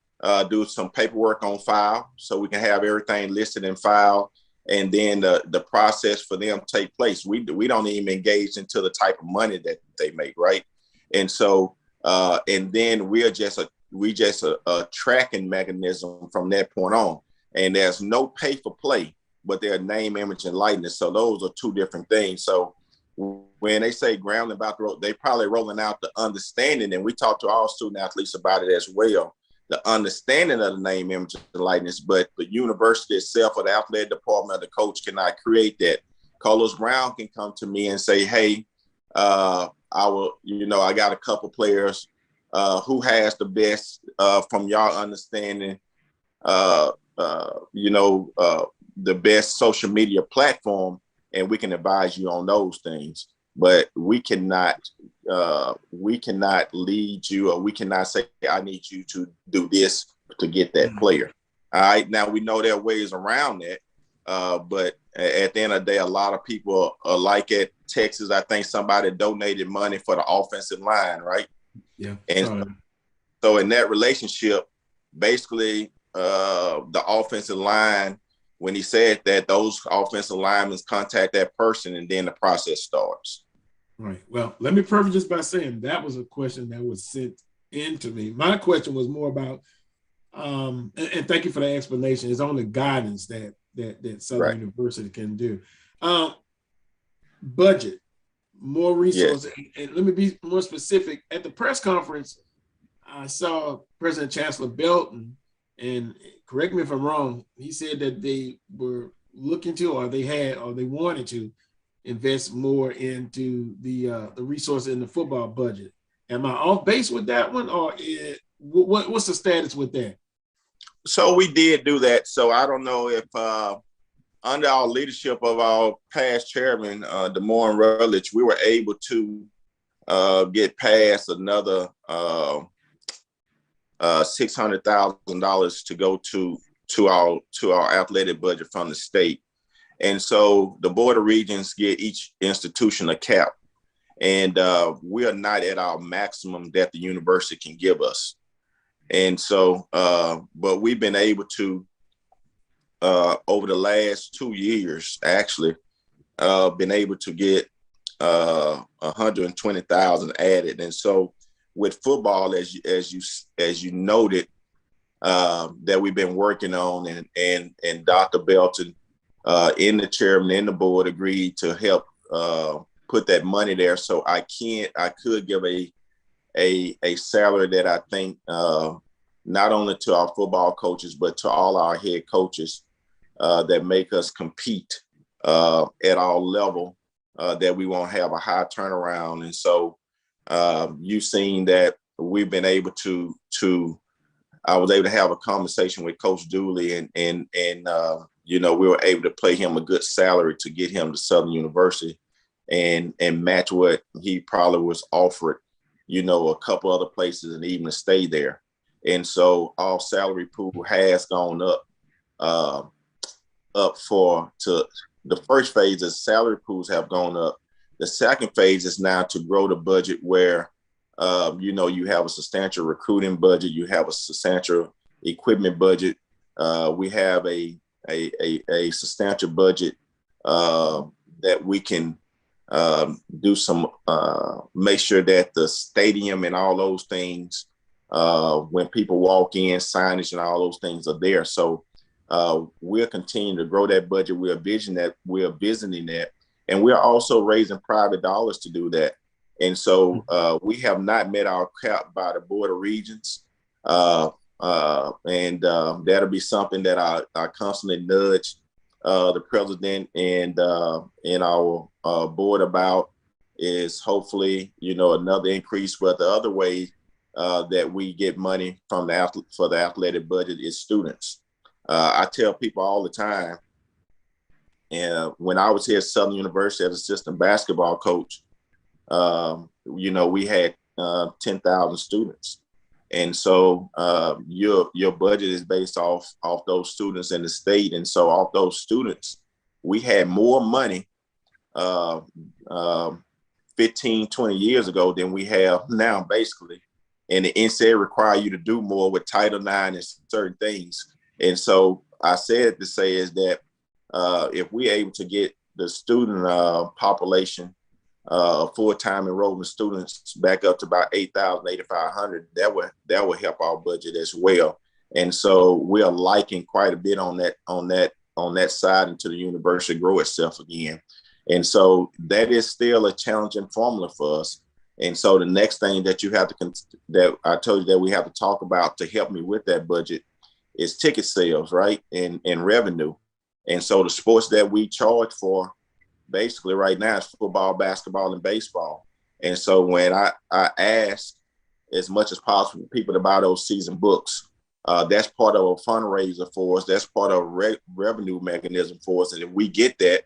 S11: do some paperwork on file so we can have everything listed in file, and then the process for them take place. We don't even engage into the type of money that they make, right? And so and then we just a tracking mechanism from that point on. And there's no pay for play, but their name, image, and likeness. So those are two different things. So when they say ground about the road, they probably rolling out the understanding, and we talk to all student athletes about it as well, the understanding of the name, image, and likeness, but the university itself or the athletic department or the coach cannot create that. Carlos Brown can come to me and say, hey, I got a couple players who has the best from y'all understanding, the best social media platform, and we can advise you on those things. But we cannot lead you, or we cannot say, I need you to do this to get that player. All right. Now we know there are ways around that. But at the end of the day, a lot of people are like at Texas. I think somebody donated money for the offensive line, right?
S8: Yeah.
S11: And so in that relationship, basically the offensive line, when he said that, those offensive linemen contact that person and then the process starts.
S8: Right. Well, let me preface just by saying that was a question that was sent in to me. My question was more about, and thank you for the explanation, it's only guidance that Southern University can do. Budget, more resources. Yes. And let me be more specific. At the press conference, I saw President Chancellor Belton, and correct me if I'm wrong, he said that they were looking to, or they wanted to invest more into the resources in the football budget. Am I off base with that one, or what's the status with that?
S11: So we did do that. So I don't know if under our leadership of our past chairman, DeMoran Rutledge, we were able to get past another $600,000 to go to our athletic budget from the state. And so the Board of Regents get each institution a cap. And we are not at our maximum that the university can give us. And so, but we've been able to, over the last 2 years, actually, been able to get 120,000 added. And so with football, as you noted, that we've been working on, and Dr. Belton, in the chairman and the board, agreed to help put that money there. So I could give a salary that I think not only to our football coaches, but to all our head coaches that make us compete at our level, that we won't have a high turnaround. And so you've seen that we've been able to I was able to have a conversation with Coach Dooley, and we were able to pay him a good salary to get him to Southern University and match what he probably was offered, a couple other places, and even to stay there. And so our salary pool has gone up to the first phase is salary pools have gone up. The second phase is now to grow the budget where, you have a substantial recruiting budget, you have a substantial equipment budget. We have a substantial budget that we can do some, make sure that the stadium and all those things, when people walk in, signage and all those things are there. So we'll continue to grow that budget. We're visiting that, and we're also raising private dollars to do that. And so we have not met our cap by the Board of Regents. And that'll be something that I constantly nudge the president and our board about, is hopefully, another increase. But the other way that we get money for the athletic budget is students. I tell people all the time, and when I was here at Southern University as assistant basketball coach, we had 10,000 students. And so your budget is based off those students in the state. And so off those students, we had more money 15, 20 years ago than we have now, basically. And the NCAA require you to do more with Title IX and certain things. And so I said to say is that if we're able to get the student population, full-time enrollment students back up to about 8,000, 8,500, that will help our budget as well. And so we're liking quite a bit on that side until the university grow itself again. And so that is still a challenging formula for us. And so the next thing that that I told you that we have to talk about to help me with that budget is ticket sales, right? And revenue. And so the sports that we charge for basically right now is football, basketball, and baseball. And so when I ask as much as possible people to buy those season books, that's part of a fundraiser for us. That's part of a revenue mechanism for us. And if we get that,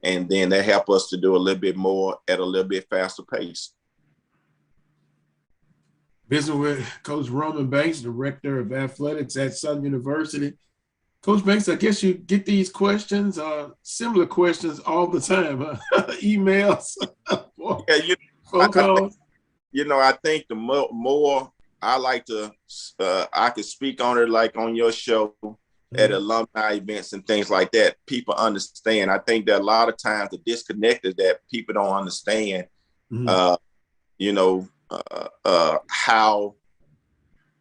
S11: and then that help us to do a little bit more at a little bit faster pace.
S8: Visiting with Coach Roman Banks, Director of Athletics at Southern University. Coach Banks, I guess you get these questions, similar questions all the time, huh? Emails, phone calls.
S11: I think the more I like to, I could speak on it like on your show at alumni events and things like that. People understand. I think that a lot of times the disconnect is that people don't understand,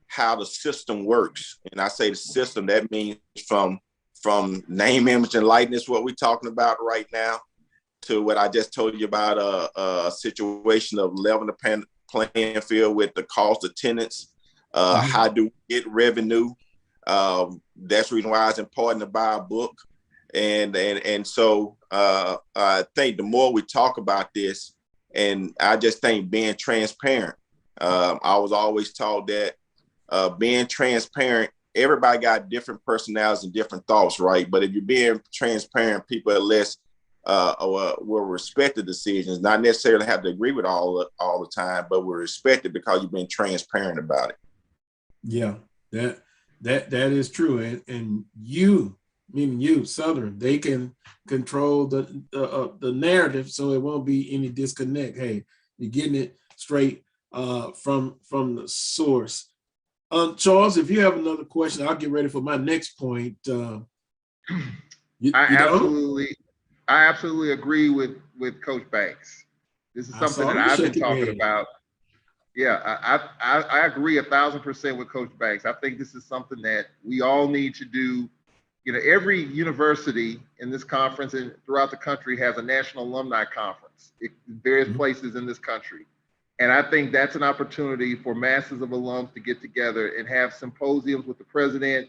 S11: how the system works. And I say the system, that means from name, image, and likeness, what we're talking about right now, to what I just told you about a situation of leveling the playing field with the cost of attendance. How do we get revenue? That's the reason why it's important to buy a book. And so I think the more we talk about this, and I just think being transparent, I was always taught that being transparent, everybody got different personalities and different thoughts, right? But if you're being transparent, people at least will respect the decisions, not necessarily have to agree with all the time, but will respect it because you've been transparent about it.
S8: Yeah, that is true. And you, meaning you, Southern, they can control the narrative, so it won't be any disconnect. Hey, you're getting it straight from the source. Charles, if you have another question, I'll get ready for my next point.
S9: I absolutely agree with Coach Banks. This is something that I've been talking about. Yeah, I agree 1,000% with Coach Banks. I think this is something that we all need to do. Every university in this conference and throughout the country has a national alumni conference in various places in this country. And I think that's an opportunity for masses of alums to get together and have symposiums with the president,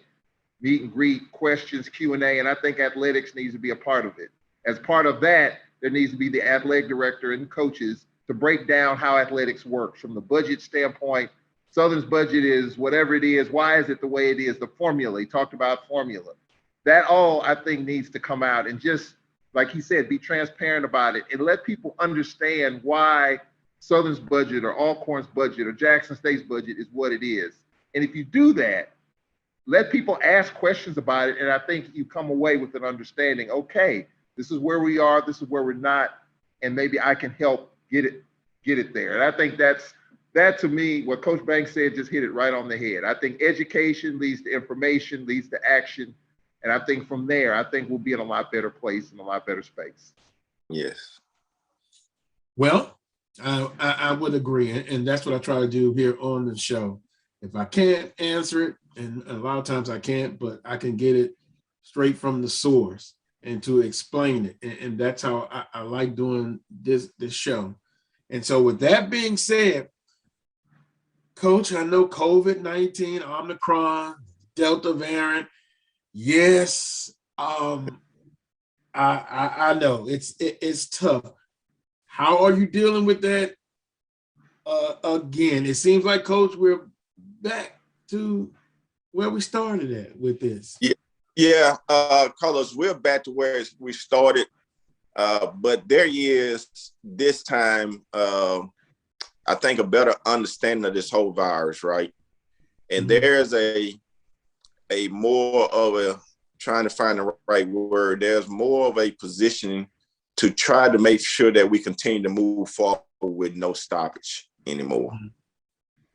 S9: meet and greet, questions, Q&A, and I think athletics needs to be a part of it. As part of that, there needs to be the athletic director and coaches to break down how athletics works from the budget standpoint. Southern's budget is whatever it is. Why is it the way it is? The formula, he talked about formula. That all I think needs to come out and just, like he said, be transparent about it and let people understand why Southern's budget or Alcorn's budget or Jackson State's budget is what it is. And if you do that, let people ask questions about it. And I think you come away with an understanding, okay, this is where we are, this is where we're not, and maybe I can help get it there. And I think that to me, what Coach Banks said just hit it right on the head. I think education leads to information, leads to action. And I think from there, I think we'll be in a lot better place and a lot better space.
S11: Yes.
S8: Well, I would agree. And that's what I try to do here on the show. If I can't answer it, and a lot of times I can't, but I can get it straight from the source and to explain it. And that's how I like doing this show. And so with that being said, Coach, I know COVID-19, Omicron, Delta variant, yes, I know it's tough. How are you dealing with that? Again, it seems like, Coach, we're back to where we started at with this.
S11: Yeah, Carlos, we're back to where we started, but there is this time, I think, a better understanding of this whole virus, right? And there's a more of a, trying to find the right word, there's more of a positioning to try to make sure that we continue to move forward with no stoppage anymore.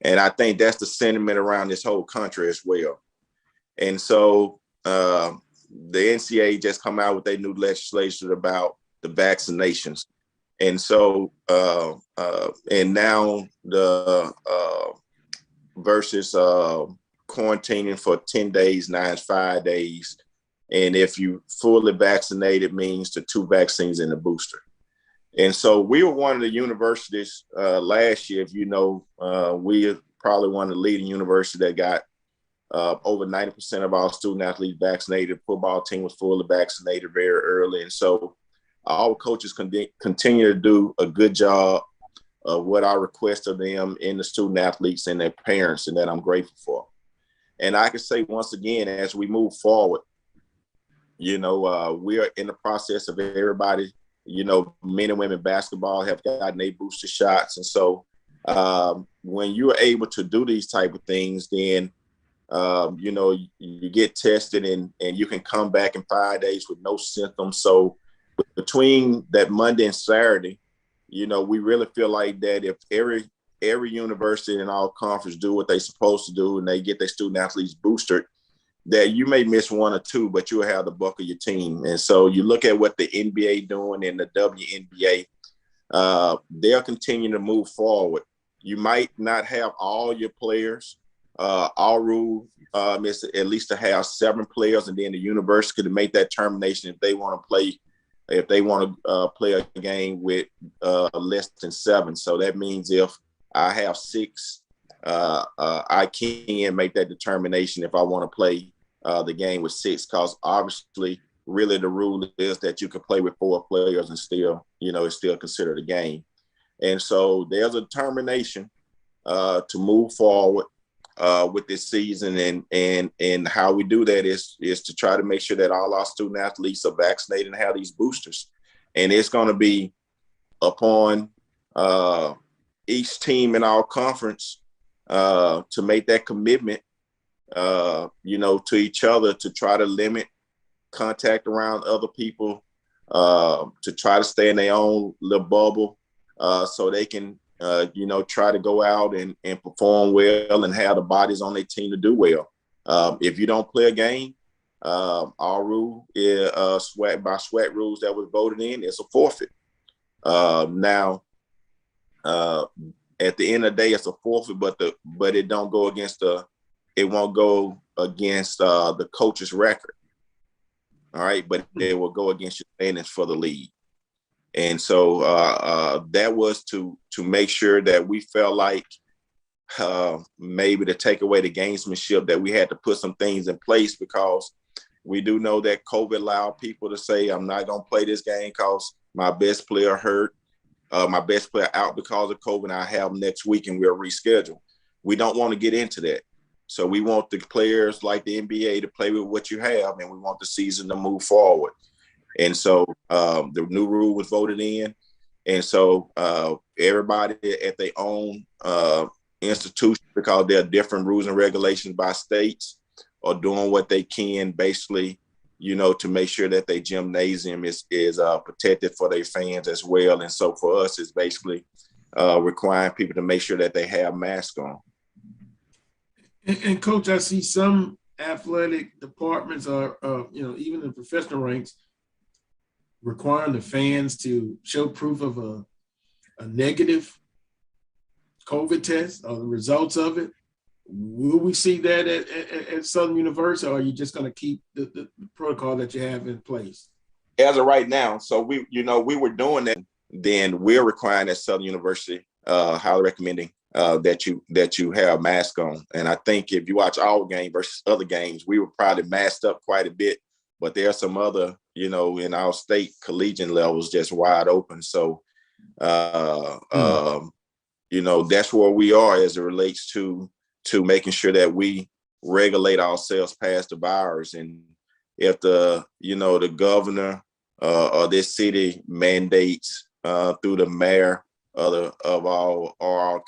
S11: And I think that's the sentiment around this whole country as well. And so the NCAA just come out with their new legislation about the vaccinations. And so, and now the versus quarantining for 10 days, now it's 5 days. And if you fully vaccinated means the 2 vaccines and the booster. And so we were one of the universities last year, if you know, we are probably one of the leading universities that got over 90% of our student athletes vaccinated. The football team was fully vaccinated very early. And so our coaches continue to do a good job of what I request of them and the student athletes and their parents, and that I'm grateful for. And I can say once again, as we move forward, you know, we are in the process of everybody, you know, men and women basketball have gotten their booster shots. And so when you're able to do these type of things, then, you know, you get tested and you can come back in 5 days with no symptoms. So between that Monday and Saturday, you know, we really feel like that if every university in our conference do what they're supposed to do and they get their student athletes boosted, that you may miss 1 or 2, but you'll have the bulk of your team. And so you look at what the NBA doing and the WNBA, they'll continue to move forward. You might not have all your players. Our rule is at least to have 7 players, and then the university to make that determination if they want to play. If they want to play a game with less than 7. So that means if I have 6, I can make that determination if I want to play the game with 6, because obviously really the rule is that you can play with 4 players and still, you know, it's still considered a game. And so there's a determination to move forward with this season, and how we do that is to try to make sure that all our student athletes are vaccinated and have these boosters. And it's going to be upon each team in our conference to make that commitment, you know, to each other, to try to limit contact around other people, to try to stay in their own little bubble, so they can you know, try to go out and perform well and have the bodies on their team to do well. If you don't play a game, our rule is sweat rules that was voted in, it's a forfeit. Now, at the end of the day, it's a forfeit, but it don't go against it won't go against the coach's record. All right, but it will go against your standings for the league. And so that was to make sure that we felt like maybe to take away the gamesmanship, that we had to put some things in place, because we do know that COVID allowed people to say, I'm not going to play this game because my best player hurt, my best player out because of COVID, and I have next week and we'll reschedule. We don't want to get into that. So we want the players like the NBA to play with what you have, and we want the season to move forward. And so the new rule was voted in. And so everybody at their own institution, because there are different rules and regulations by states, are doing what they can, basically, to make sure that their gymnasium is protected for their fans as well. And so for us, it's basically requiring people to make sure that they have masks on.
S8: And Coach, I see some athletic departments are, even in professional ranks, requiring the fans to show proof of a negative COVID test or the results of it. Will we see that at Southern University, or are you just going to keep the protocol that you have in place?
S11: As of right now, so we were doing that. Then we're requiring at Southern University, highly recommending that you have a mask on. And I think if you watch our game versus other games, we were probably masked up quite a bit. But there are some other, in our state, collegiate levels just wide open. So, that's where we are as it relates to making sure that we regulate ourselves past the virus. And if the governor or this city mandates through the mayor of our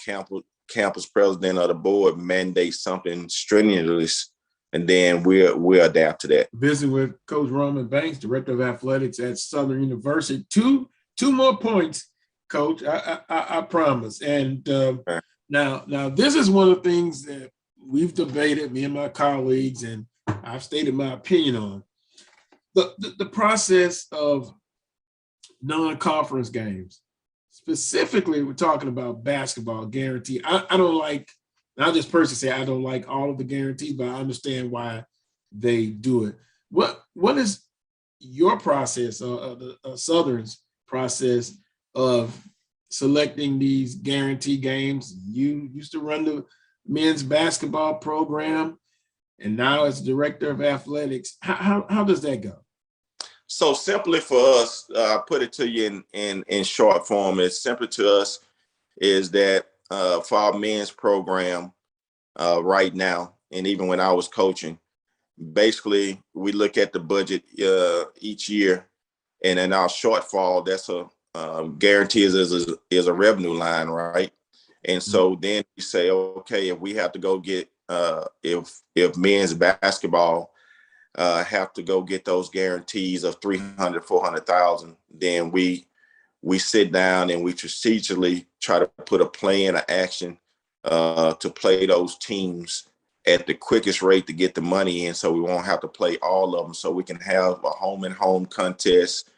S11: campus president of the board mandates something strenuous, and then we'll adapt to that.
S8: Visit with Coach Roman Banks, Director of Athletics at Southern University. Two more points, Coach. I promise. And now this is one of the things that we've debated, me and my colleagues, and I've stated my opinion on. The process of non-conference games. Specifically, we're talking about basketball guarantee. I don't like, I'll just personally say I don't like all of the guarantees, but I understand why they do it. What is your process, the Southern's process of selecting these guarantee games? You used to run the men's basketball program, and now as director of athletics. How does that go?
S11: So simply for us, put it to you in short form, it's simply to us is that for our men's program right now, and even when I was coaching, basically we look at the budget each year, and in our shortfall, that's a guarantee is a revenue line, right? And so then we say, okay, if we have to go get if men's basketball have to go get those guarantees of $300,000, $400,000, then we sit down and we strategically try to put a plan of action to play those teams at the quickest rate to get the money in, so we won't have to play all of them, so we can have a home and home contest.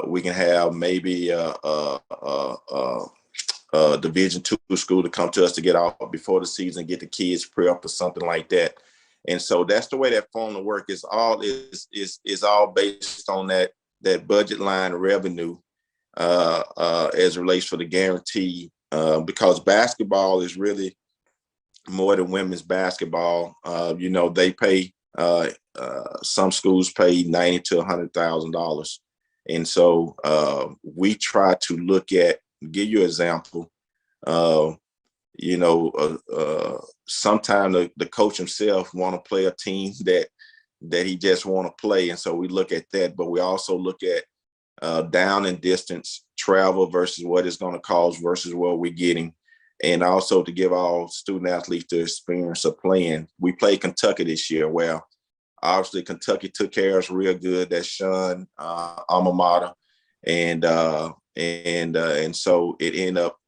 S11: We can have maybe a Division II school to come to us to get out before the season, get the kids prepped or something like that. And so that's the way that formula work is all based on that budget line revenue as it relates for the guarantee, because basketball is really more than women's basketball. They pay some schools pay $90,000 to $100,000, and so we try to look at, give you an example. Sometimes the coach himself want to play a team that he just want to play. And so we look at that, but we also look at down and distance travel versus what it's going to cost versus what we're getting. And also to give all student athletes the experience of playing. We played Kentucky this year. Well, obviously Kentucky took care of us real good. That's Sean alma mater. And so it ended up,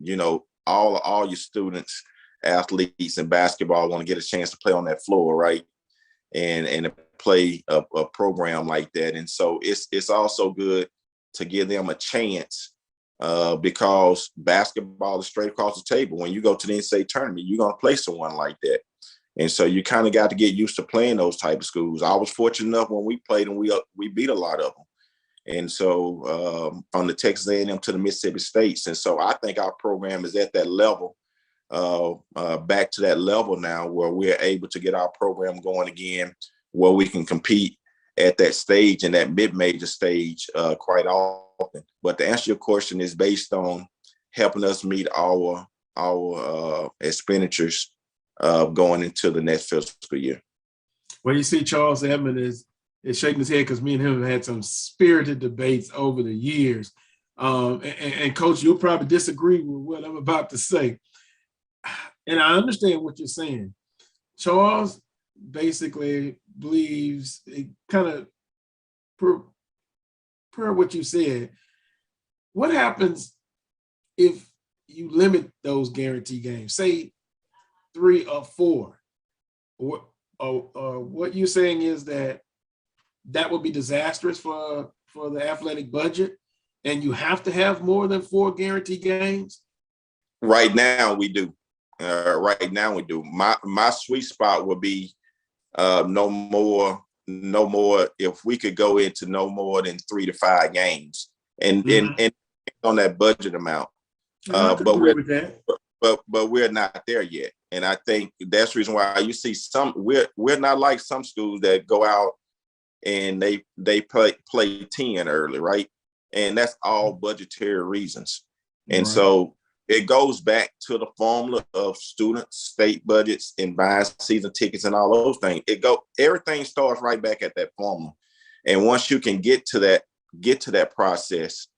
S11: all your students, athletes in basketball want to get a chance to play on that floor, right? And play a program like that. And so it's also good to give them a chance because basketball is straight across the table. When you go to the NCAA tournament, you're going to play someone like that. And so you kind of got to get used to playing those type of schools. I was fortunate enough when we played and we beat a lot of them. And so from the Texas A&M to the Mississippi States. And so I think our program is at that level back to that level now where we're able to get our program going again, where we can compete at that stage and that mid-major stage quite often. But to answer your question, is based on helping us meet our expenditures going into the next fiscal year.
S8: Well, you see, Charles Edmonds is shaking his head because me and him have had some spirited debates over the years. And Coach, you'll probably disagree with what I'm about to say. And I understand what you're saying. Charles basically believes, it kind of per what you said, what happens if you limit those guarantee games, say 3 or 4? What you're saying is that would be disastrous for the athletic budget, and you have to have more than 4 guarantee games?
S11: Right now we do. My sweet spot would be no more if we could go into no more than 3 to 5 games and on that budget amount. But we're not there yet. And I think that's the reason why you see we're not like some schools that go out and they play 10 early, right? And that's all budgetary reasons. And so it goes back to the formula of students, state budgets, and buying season tickets and all those things. Everything starts right back at that formula. And once you can get to that process,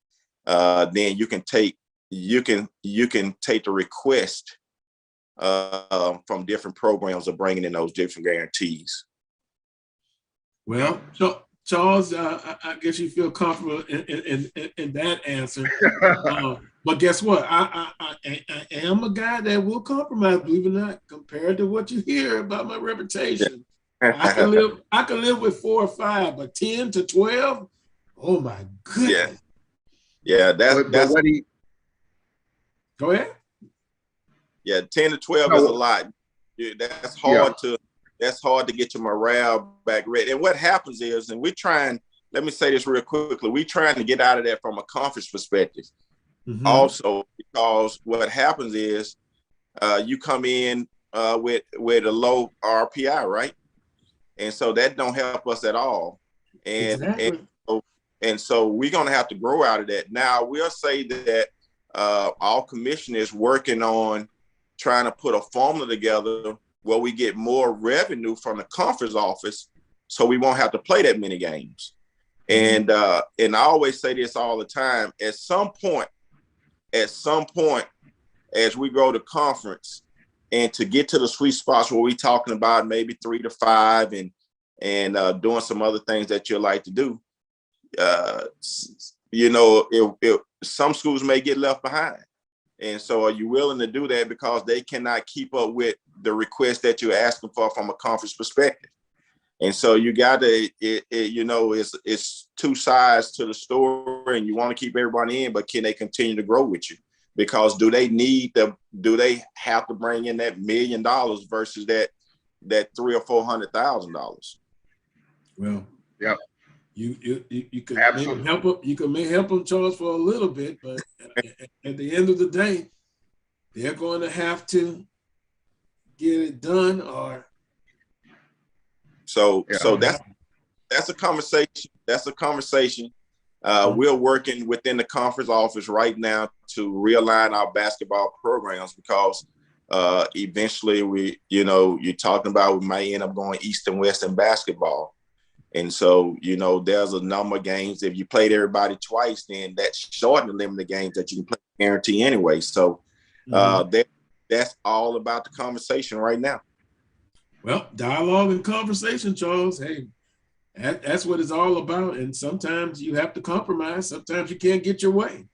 S11: then you can take the request from different programs of bringing in those different guarantees.
S8: Well, so Charles, I guess you feel comfortable in that answer. But guess what? I am a guy that will compromise, believe it or not, compared to what you hear about my reputation. I can live with 4 or 5, but 10 to 12, oh my goodness.
S11: Yeah, that's
S9: what do you,
S8: go ahead.
S11: Yeah, 10 to 12 is a lot. Yeah, that's hard to get your morale back ready. And what happens is, and let me say this real quickly, we're trying to get out of that from a conference perspective. Mm-hmm. Also, because what happens is you come in with a low RPI, right? And so that don't help us at all. And so we're going to have to grow out of that. Now, we'll say that our commission is working on trying to put a formula together where we get more revenue from the conference office so we won't have to play that many games. And I always say this all the time, at some point, as we grow the conference and to get to the sweet spots where we're talking about maybe 3 to 5 and doing some other things that you like to do, some schools may get left behind. And so are you willing to do that because they cannot keep up with the request that you're asking for from a conference perspective? And so you got to, it's 2 sides to the story, and you want to keep everybody in, but can they continue to grow with you? Because do they have to bring in that $1 million versus that $300,000 or $400,000?
S8: Well,
S9: yeah.
S8: You can maybe help them. You can maybe help them, Charles, for a little bit, but at the end of the day, they're going to have to get it done.
S11: So that's a conversation. That's a conversation. We're working within the conference office right now to realign our basketball programs because eventually you're talking about we might end up going East and West in basketball. And so, there's a number of games. If you played everybody twice, then that's shortened the limit of games that you can play guarantee anyway. So that's all about the conversation right now.
S8: Well, dialogue and conversation, Charles. Hey, that's what it's all about. And sometimes you have to compromise. Sometimes you can't get your way.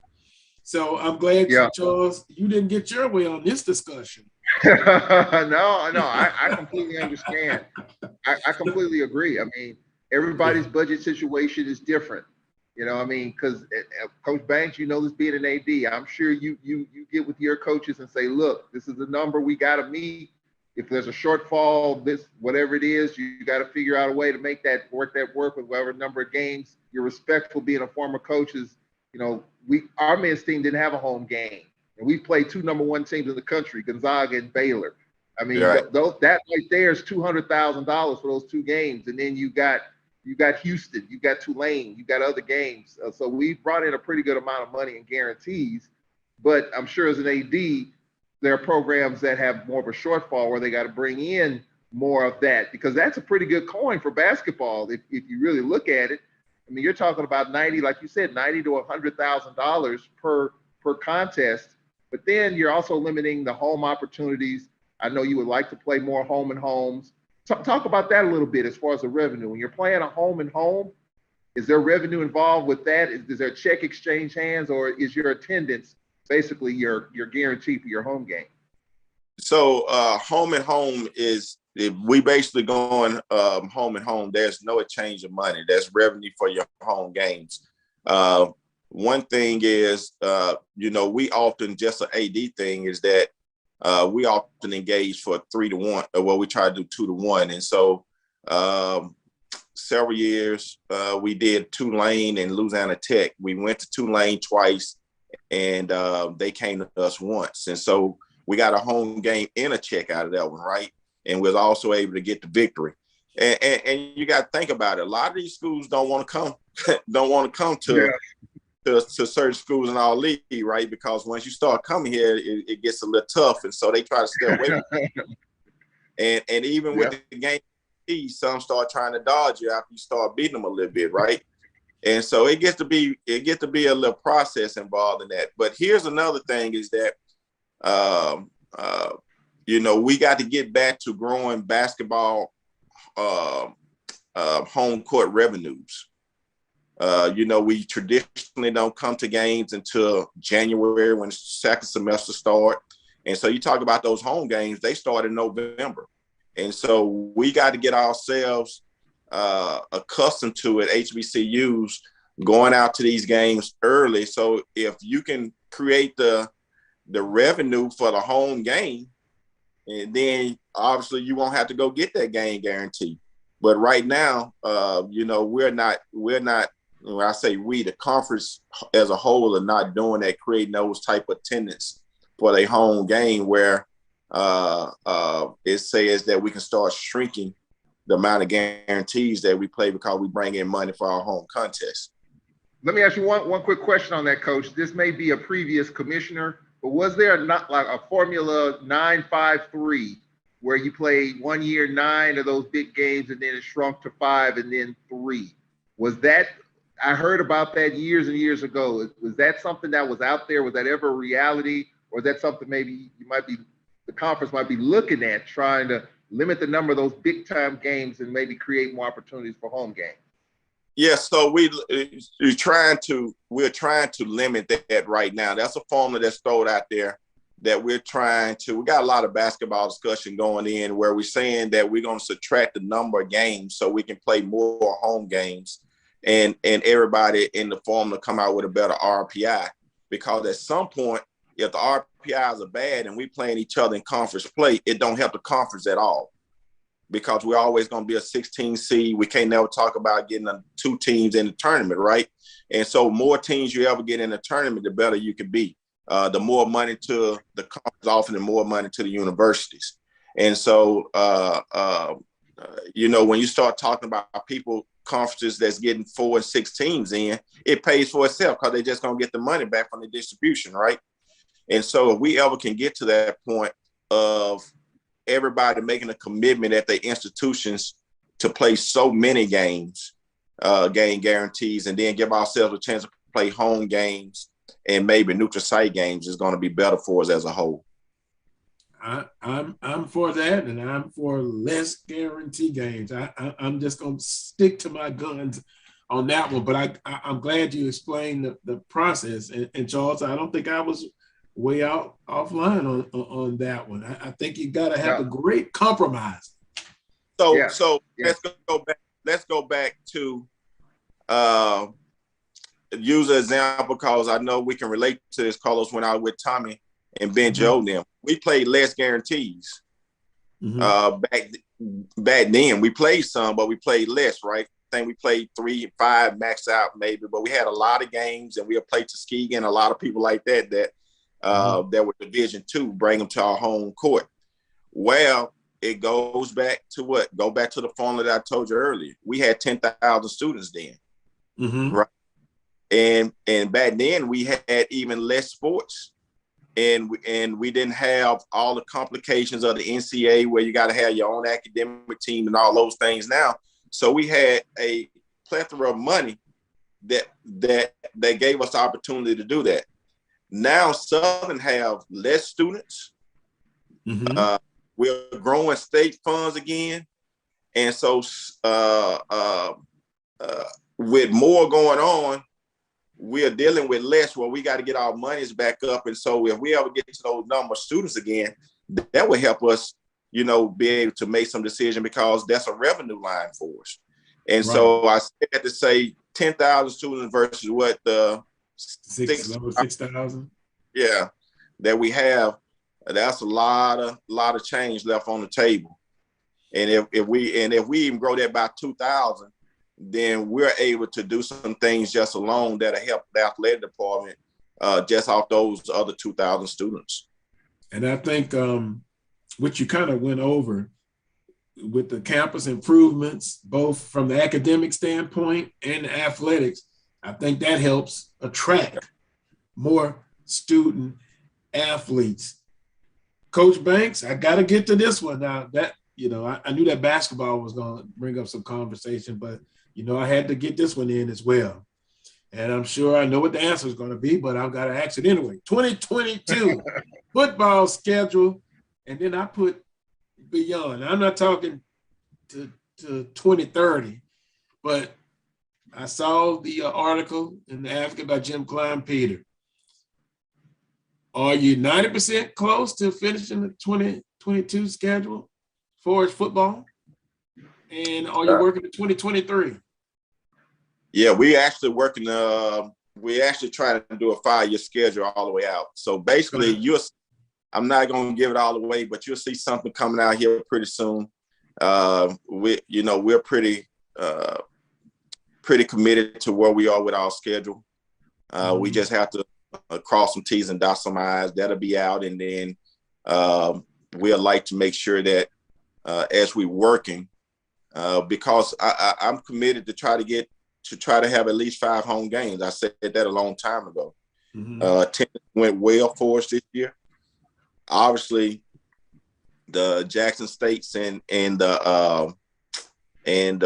S8: So I'm glad, Charles, you didn't get your way on this discussion.
S9: No, I completely understand. I completely agree. I mean, everybody's budget situation is different, because Coach Banks, this being an AD, I'm sure you get with your coaches and say, look, this is the number we got to meet. If there's a shortfall, whatever it is, you got to figure out a way to make that work with whatever number of games. You're respectful being a former coach is, our men's team didn't have a home game. And we've played two #1 teams in the country, Gonzaga and Baylor. I mean,
S11: Right.
S9: that right there is $200,000 for those two games. And then you got Houston, you got Tulane, you got other games. So we've brought in a pretty good amount of money in guarantees. But I'm sure as an AD, there are programs that have more of a shortfall where they got to bring in more of that, because that's a pretty good coin for basketball if you really look at it. I mean, you're talking about 90, like you said, $90,000 to $100,000 per contest. But then you're also limiting the home opportunities. I know you would like to play more home and homes. Talk about that a little bit as far as the revenue. When you're playing a home and home, is there revenue involved with that? Is there a check exchange hands, or is your attendance basically your guarantee for your home game?
S11: So home and home is, if we basically going home and home, there's no exchange of money. There's revenue for your home games. One thing is, we often, just an AD thing is that we often engage for 3-to-1, or we try to do 2-to-1. And so several years we did Tulane and Louisiana Tech. We went to Tulane twice, and they came to us once. And so we got a home game and a check out of that one, right? And we're also able to get the victory. And you got to think about it. A lot of these schools don't want to come to certain schools in our league, right? Because once you start coming here, it gets a little tough, and so they try to stay away from it. And even with the game, some start trying to dodge you after you start beating them a little bit, right? And so it gets to be a little process involved in that. But here's another thing is that we got to get back to growing basketball home court revenues. We traditionally don't come to games until January when the second semester starts. And so you talk about those home games, they start in November. And so we got to get ourselves accustomed to it, HBCUs, going out to these games early. So if you can create the revenue for the home game, and then obviously you won't have to go get that game guarantee. But right now, we're not, when I say we, the conference as a whole are not doing that, creating those type of attendance for their home game where it says that we can start shrinking the amount of guarantees that we play because we bring in money for our home contest.
S9: Let me ask you one quick question on that, Coach. This may be a previous commissioner, but was there not like a formula 9-5-3 where you played 1 year 9 of those big games and then it shrunk to 5 and then 3? Was that, I heard about that years and years ago. Was that something that was out there? Was that ever a reality? Or is that something maybe the conference might be looking at, trying to limit the number of those big time games and maybe create more opportunities for home games?
S11: Yeah, so we're trying to limit that right now. That's a formula that's thrown out there that we got a lot of basketball discussion going in where we're saying that we're going to subtract the number of games so we can play more home games and everybody in the formula come out with a better RPI, because at some point, if the RPIs are bad and we playing each other in conference play, it don't help the conference at all, because we're always going to be a 16 seed. We can't never talk about getting 2 teams in the tournament, right? And so more teams you ever get in the tournament, the better you can be. The more money to the conference, often the more money to the universities. And so, when you start talking about conferences that's getting 4 and 6 teams in, it pays for itself because they're just going to get the money back from the distribution, right? And so if we ever can get to that point of everybody making a commitment at their institutions to play so many games, game guarantees, and then give ourselves a chance to play home games and maybe neutral site games, is going to be better for us as a whole.
S8: I'm for that, and I'm for less guarantee games. I'm just going to stick to my guns on that one. But I'm glad you explained the process. And Charles, I don't think I was way offline on that one. I think you got to have a great compromise.
S11: So let's go back to use an example, because I know we can relate to this, Carlos, when I was with Tommy and Ben Joe and them. We played less guarantees. Back then. We played some, but we played less, right? I think we played 3, 5 max out maybe, but we had a lot of games, and we played Tuskegee and a lot of people like that that were Division II, bring them to our home court. Well, it goes back to what? Go back to the formula that I told you earlier. We had 10,000 students then, right? And back then we had even less sports, and we didn't have all the complications of the NCAA where you got to have your own academic team and all those things now. So we had a plethora of money that gave us the opportunity to do that. Now Southern have less students. We're growing state funds again, and so with more going on, we're dealing with less where we got to get our monies back up. And so if we ever get to those number of students again, that will help us, be able to make some decision, because that's a revenue line for us. And so I said to say 10,000 students versus what the
S8: 6,000.
S11: Yeah, that we have. That's a lot of change left on the table. And if we even grow that by 2,000, then we're able to do some things just alone that'll help the athletic department just off those other 2,000 students.
S8: And I think what you kind of went over with the campus improvements, both from the academic standpoint and the athletics, I think that helps attract more student athletes. Coach Banks, I got to get to this one now. That, I knew that basketball was going to bring up some conversation, but I had to get this one in as well. And I'm sure I know what the answer is going to be, but I've got to ask it anyway. 2022 football schedule, and then I put beyond. I'm not talking to 2030, but I saw the article in the Advocate by Jim Klein Peter. Are you 90% close to finishing the 2022 schedule for football? And are you working to 2023?
S11: Yeah, we actually working. We actually trying to do a 5-year schedule all the way out. So basically, I'm not going to give it all away, but you'll see something coming out here pretty soon. We're pretty committed to where we are with our schedule. We just have to cross some T's and dot some I's. That'll be out, and then we'll like to make sure that as we're working, because I'm committed to try to have at least 5 home games. I said that a long time ago. Attendance went well for us this year. Obviously, the Jackson States and the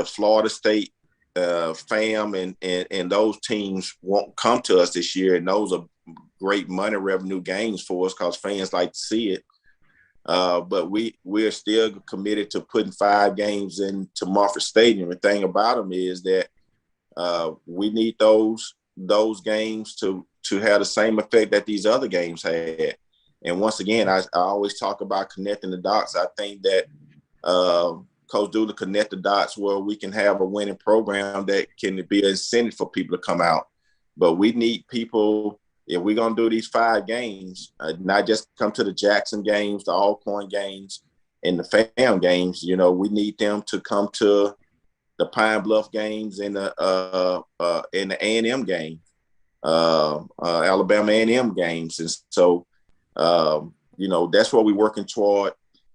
S11: Florida State FAM and those teams won't come to us this year, and those are great money revenue gains for us because fans like to see it. But we're still committed to putting 5 games into Mumford Stadium. The thing about them is that we need those games to have the same effect that these other games had. And once again, I always talk about connecting the dots. I think that Coach Dooley connect the dots where we can have a winning program that can be an incentive for people to come out. But we need people, if we're going to do these 5 games, not just come to the Jackson games, the Alcorn games, and the FAM games. We need them to come to the Pine Bluff games and the A&M game, Alabama A&M games. And so, that's what we're working toward.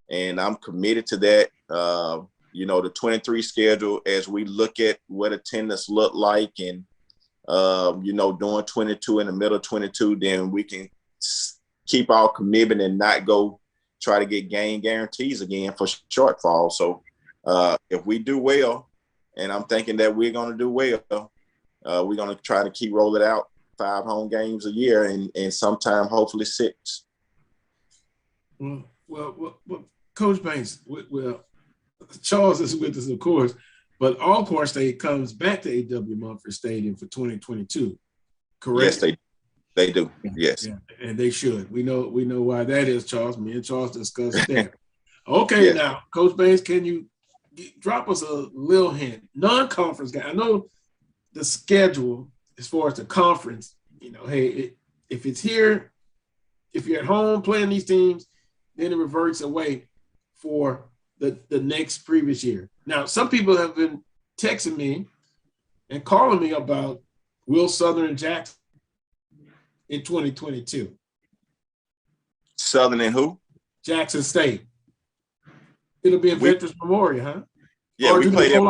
S11: And I'm committed to that. The 23 schedule, as we look at what attendance look like and, doing 22 in the middle of 22, then we can keep our commitment and not go try to get game guarantees again for shortfall. So if we do well, and I'm thinking that we're going to do well, we're going to try to keep rolling out 5 home games a year and sometime hopefully 6.
S8: Well, Coach Banks, Charles is with us, of course, but Alcorn State comes back to A.W. Mumford Stadium for 2022, correct?
S11: Yes, they do. Yes.
S8: Yeah, and they should. We know why that is, Charles. Me and Charles discussed that. Okay, yes. Now, Coach Banks, can you drop us a little hint? Non-conference guy. I know the schedule as far as the conference, hey, if it's here, if you're at home playing these teams, then it reverts away for the next previous year. Now, some people have been texting me and calling me about Will Southern and Jackson in 2022.
S11: Southern and who?
S8: Jackson State. It'll be a Veterans Memorial, huh?
S11: Yeah, we played it.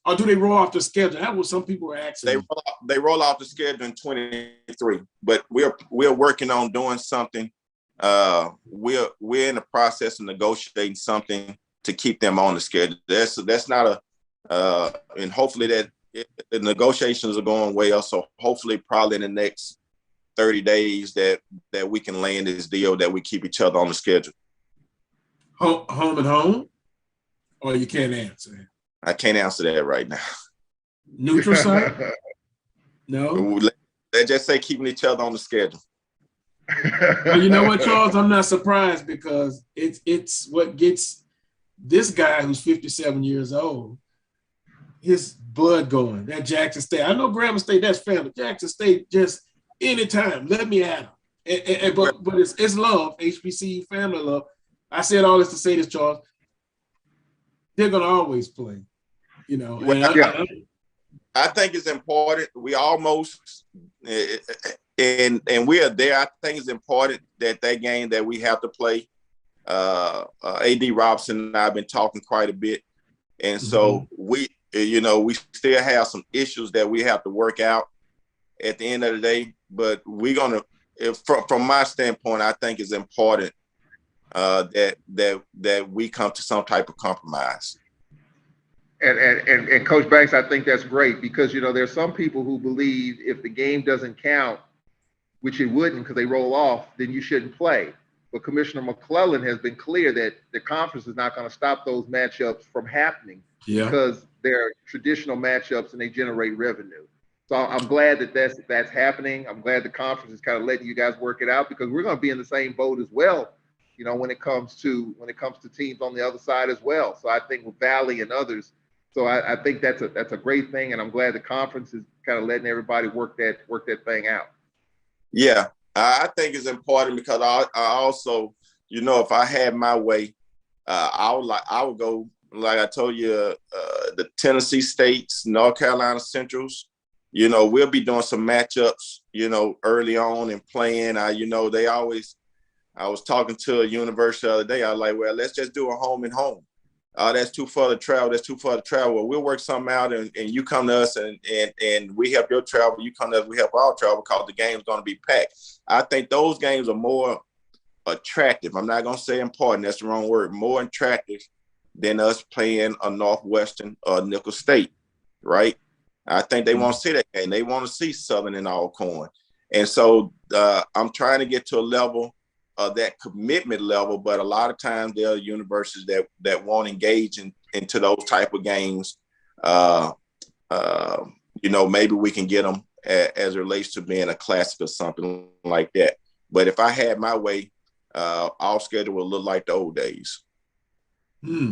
S8: Or do they roll off the schedule? That was some people were asking.
S11: They roll off the schedule in 23, but we're working on doing something. We're in the process of negotiating something to keep them on the schedule. That's not and hopefully the negotiations are going well. So hopefully, probably in the next 30 days that we can land this deal that we keep each other on the schedule.
S8: Home and home, or you can't answer.
S11: I can't answer that right now.
S8: Neutral site? No.
S11: Let's just say keeping each other on the schedule.
S8: Well, you know what, Charles? I'm not surprised because it's what gets this guy who's 57 years old, his blood going. That Jackson State. I know Grambling State, that's family. Jackson State, just anytime, let me at him. But it's love, HBCU family love. I said all this to say this, Charles. They're going to always play. You know,
S11: I think it's important. We almost and we are there. I think it's important that game that we have to play. AD Robinson and I have been talking quite a bit, and so we still have some issues that we have to work out at the end of the day. But we're gonna, from my standpoint, I think it's important that we come to some type of compromise.
S9: And Coach Banks, I think that's great because, there's some people who believe if the game doesn't count, which it wouldn't because they roll off, then you shouldn't play. But Commissioner McClellan has been clear that the conference is not going to stop those matchups from happening because they're traditional matchups and they generate revenue. So I'm glad that that's happening. I'm glad the conference is kind of letting you guys work it out because we're going to be in the same boat as well, when it comes to teams on the other side as well. So I think with Valley and others. So I think that's a great thing, and I'm glad the conference is kind of letting everybody work that thing out.
S11: Yeah, I think it's important because I also, if I had my way, I would go like I told you, the Tennessee States, North Carolina Centrals. We'll be doing some matchups, early on and playing. They always. I was talking to a university the other day. I was like, well, let's just do a home and home. That's too far to travel. Well, we'll work something out and you come to us and we help your travel. You come to us, we help our travel because the game's going to be packed. I think those games are more attractive. I'm not going to say important. That's the wrong word. More attractive than us playing a Northwestern or Nicholls State, right? I think they want to see that game. They want to see Southern and Alcorn. And so I'm trying to get to a level that commitment level, but a lot of times there are universities that won't engage into those type of games. Maybe we can get them as it relates to being a classic or something like that. But if I had my way, our schedule would look like the old days.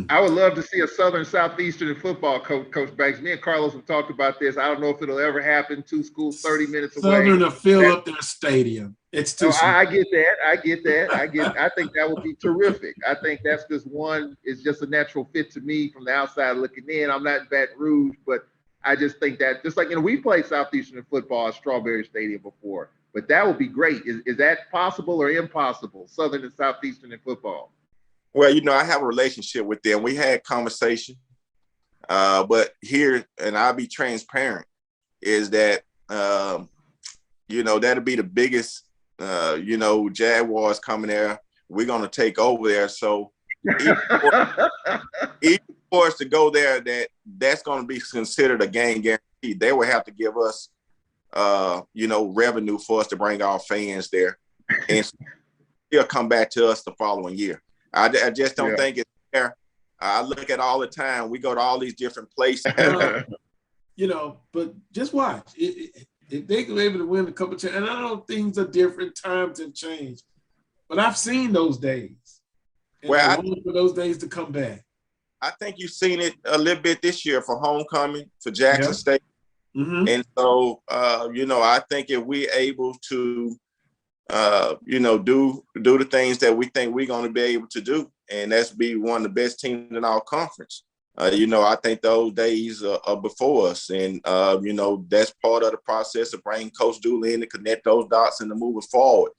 S9: I would love to see a Southern Southeastern in football, Coach Banks. Me and Carlos have talked about this. I don't know if it'll ever happen. Two schools 30 minutes away.
S8: Southern to fill up their stadium. It's too small.
S9: I get that. I think that would be terrific. I think that's just one. It's just a natural fit to me from the outside looking in. I'm not in Baton Rouge, but I just think that just like we played Southeastern in football at Strawberry Stadium before, but that would be great. Is that possible or impossible? Southern and Southeastern in football.
S11: Well, I have a relationship with them. We had conversation, but here, and I'll be transparent, is that, that'll be the biggest, Jaguars coming there. We're going to take over there. So even for us to go there, that's going to be considered a game guarantee. They will have to give us, revenue for us to bring our fans there. And they'll come back to us the following year. I just don't think it's fair. I look at all the time. We go to all these different places.
S8: But just watch. If they can be able to win a couple of times, and I know things are different, times have changed, but I've seen those days. And I want for those days to come back.
S11: I think you've seen it a little bit this year for homecoming, for Jackson State. Mm-hmm. And so, I think if we're able to do the things that we think we're going to be able to do, and that's be one of the best teams in our conference. I think those days are before us, and that's part of the process of bringing Coach Dooley in to connect those dots and to move it forward.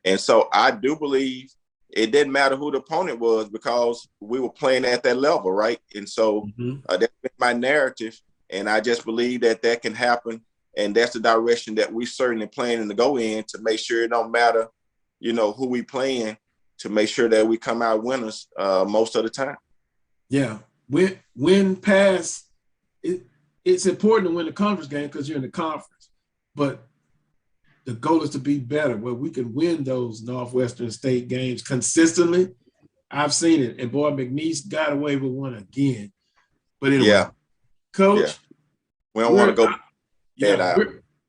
S11: And so I do believe it didn't matter who the opponent was because we were playing at that level, right? And so that's been my narrative, and I just believe that can happen, and that's the direction that we certainly planning to go in to make sure it don't matter, who we playing, to make sure that we come out winners most of the time.
S8: Yeah, win pass. It's important to win the conference game because you're in the conference, but the goal is to be better, where we can win those Northwestern State games consistently. I've seen it, and boy, McNeese got away with one again. But anyway, Coach,
S11: we don't want to go.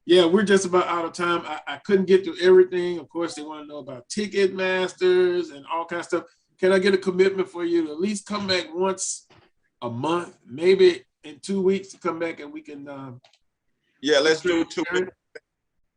S8: We're just about out of time. I couldn't get through everything. Of course, they want to know about Ticketmasters and all kinds of stuff. Can I get a commitment for you to at least come back once a month, maybe in 2 weeks, to come back and we can?
S11: Let's do 2 weeks.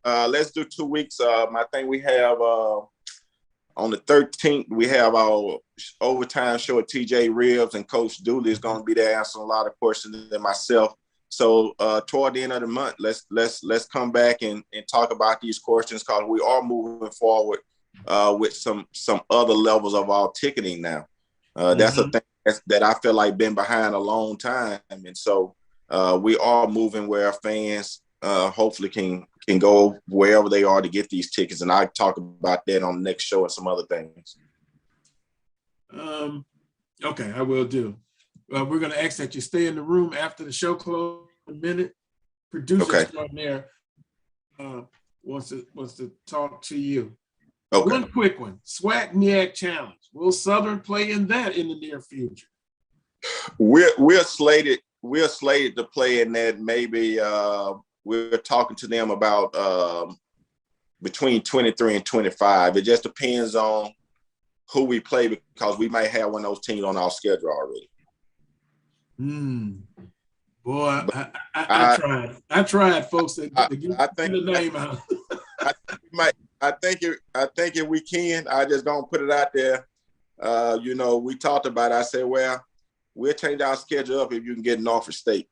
S11: Let's do 2 weeks. I think we have on the 13th, we have our overtime show at TJ Ribs, and Coach Dooley is going to be there answering a lot of questions than myself. So toward the end of the month, let's come back and talk about these questions, because we are moving forward with some other levels of our ticketing now. That's a thing that I feel like been behind a long time, and so we are moving where fans hopefully can go wherever they are to get these tickets, and I talk about that on the next show and some other things.
S8: Okay, I will do. We're going to ask that you stay in the room after the show closes a minute. Producer extraordinaire wants to talk to you. Okay. One quick one. SWAC-MEAC Challenge. Will Southern play in that in the near future?
S11: We're slated to play in that. Maybe we're talking to them about between 23 and 25. It just depends on who we play, because we might have one of those teams on our schedule already.
S8: Boy, I tried, folks, to get the name out.
S11: I think if we can, I just don't put it out there. We talked about it. I said, well, we'll change our schedule up if you can get Norfolk State.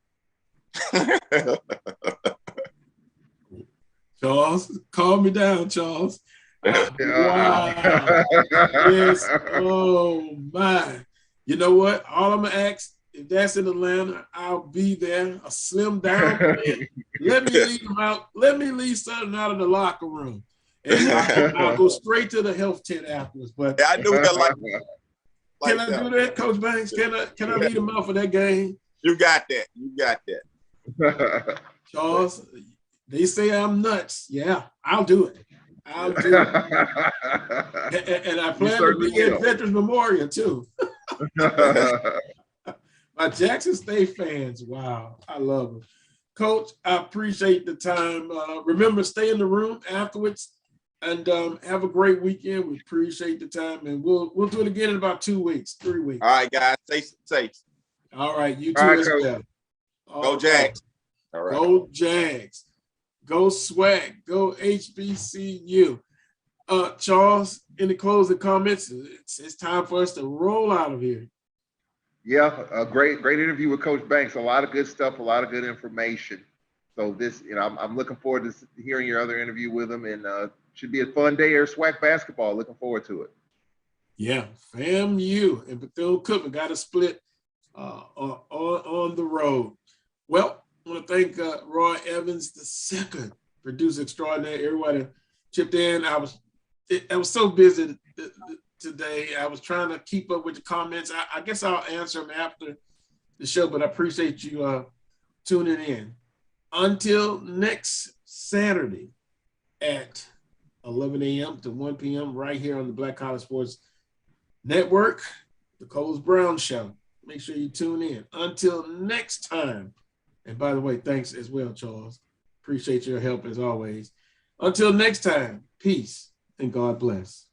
S8: Charles, calm me down, Charles. Wow. Yes. Oh my. You know what? All I'm gonna ask, if that's in Atlanta, I'll be there. A slim down plan. Let me leave them out. Let me leave something out of the locker room, and I'll go straight to the health tent afterwards. But
S11: I do that.
S8: Can I do that, Coach Banks? Can I lead them out for that game?
S11: You got that.
S8: Charles, they say I'm nuts. Yeah, I'll do it. And I plan to be at Veterans Memorial too. My Jackson State fans, wow, I love them. Coach, I appreciate the time. Remember, stay in the room afterwards, and have a great weekend. We appreciate the time, and we'll do it again in about 2 weeks, 3 weeks.
S11: All right, guys, stay safe.
S8: All right, you too as well.
S11: Go Jags.
S8: All right. Go Jags. Go SWAC. Go HBCU. Charles, any closing comments? It's time for us to roll out of here.
S9: Yeah, a great interview with Coach Banks. A lot of good stuff, a lot of good information. So this, I'm looking forward to hearing your other interview with him, and should be a fun day of SWAC basketball. Looking forward to it.
S8: Yeah, FAMU and Bethune-Cookman got a split on the road. Well, I want to thank Roy Evans II, producer extraordinaire. Everybody chipped in. I was so busy today. I was trying to keep up with the comments. I guess I'll answer them after the show, but I appreciate you tuning in. Until next Saturday at 11 a.m. to 1 p.m. right here on the Black College Sports Network, the Coles Brown Show. Make sure you tune in. Until next time. And by the way, thanks as well, Charles. Appreciate your help as always. Until next time, peace and God bless.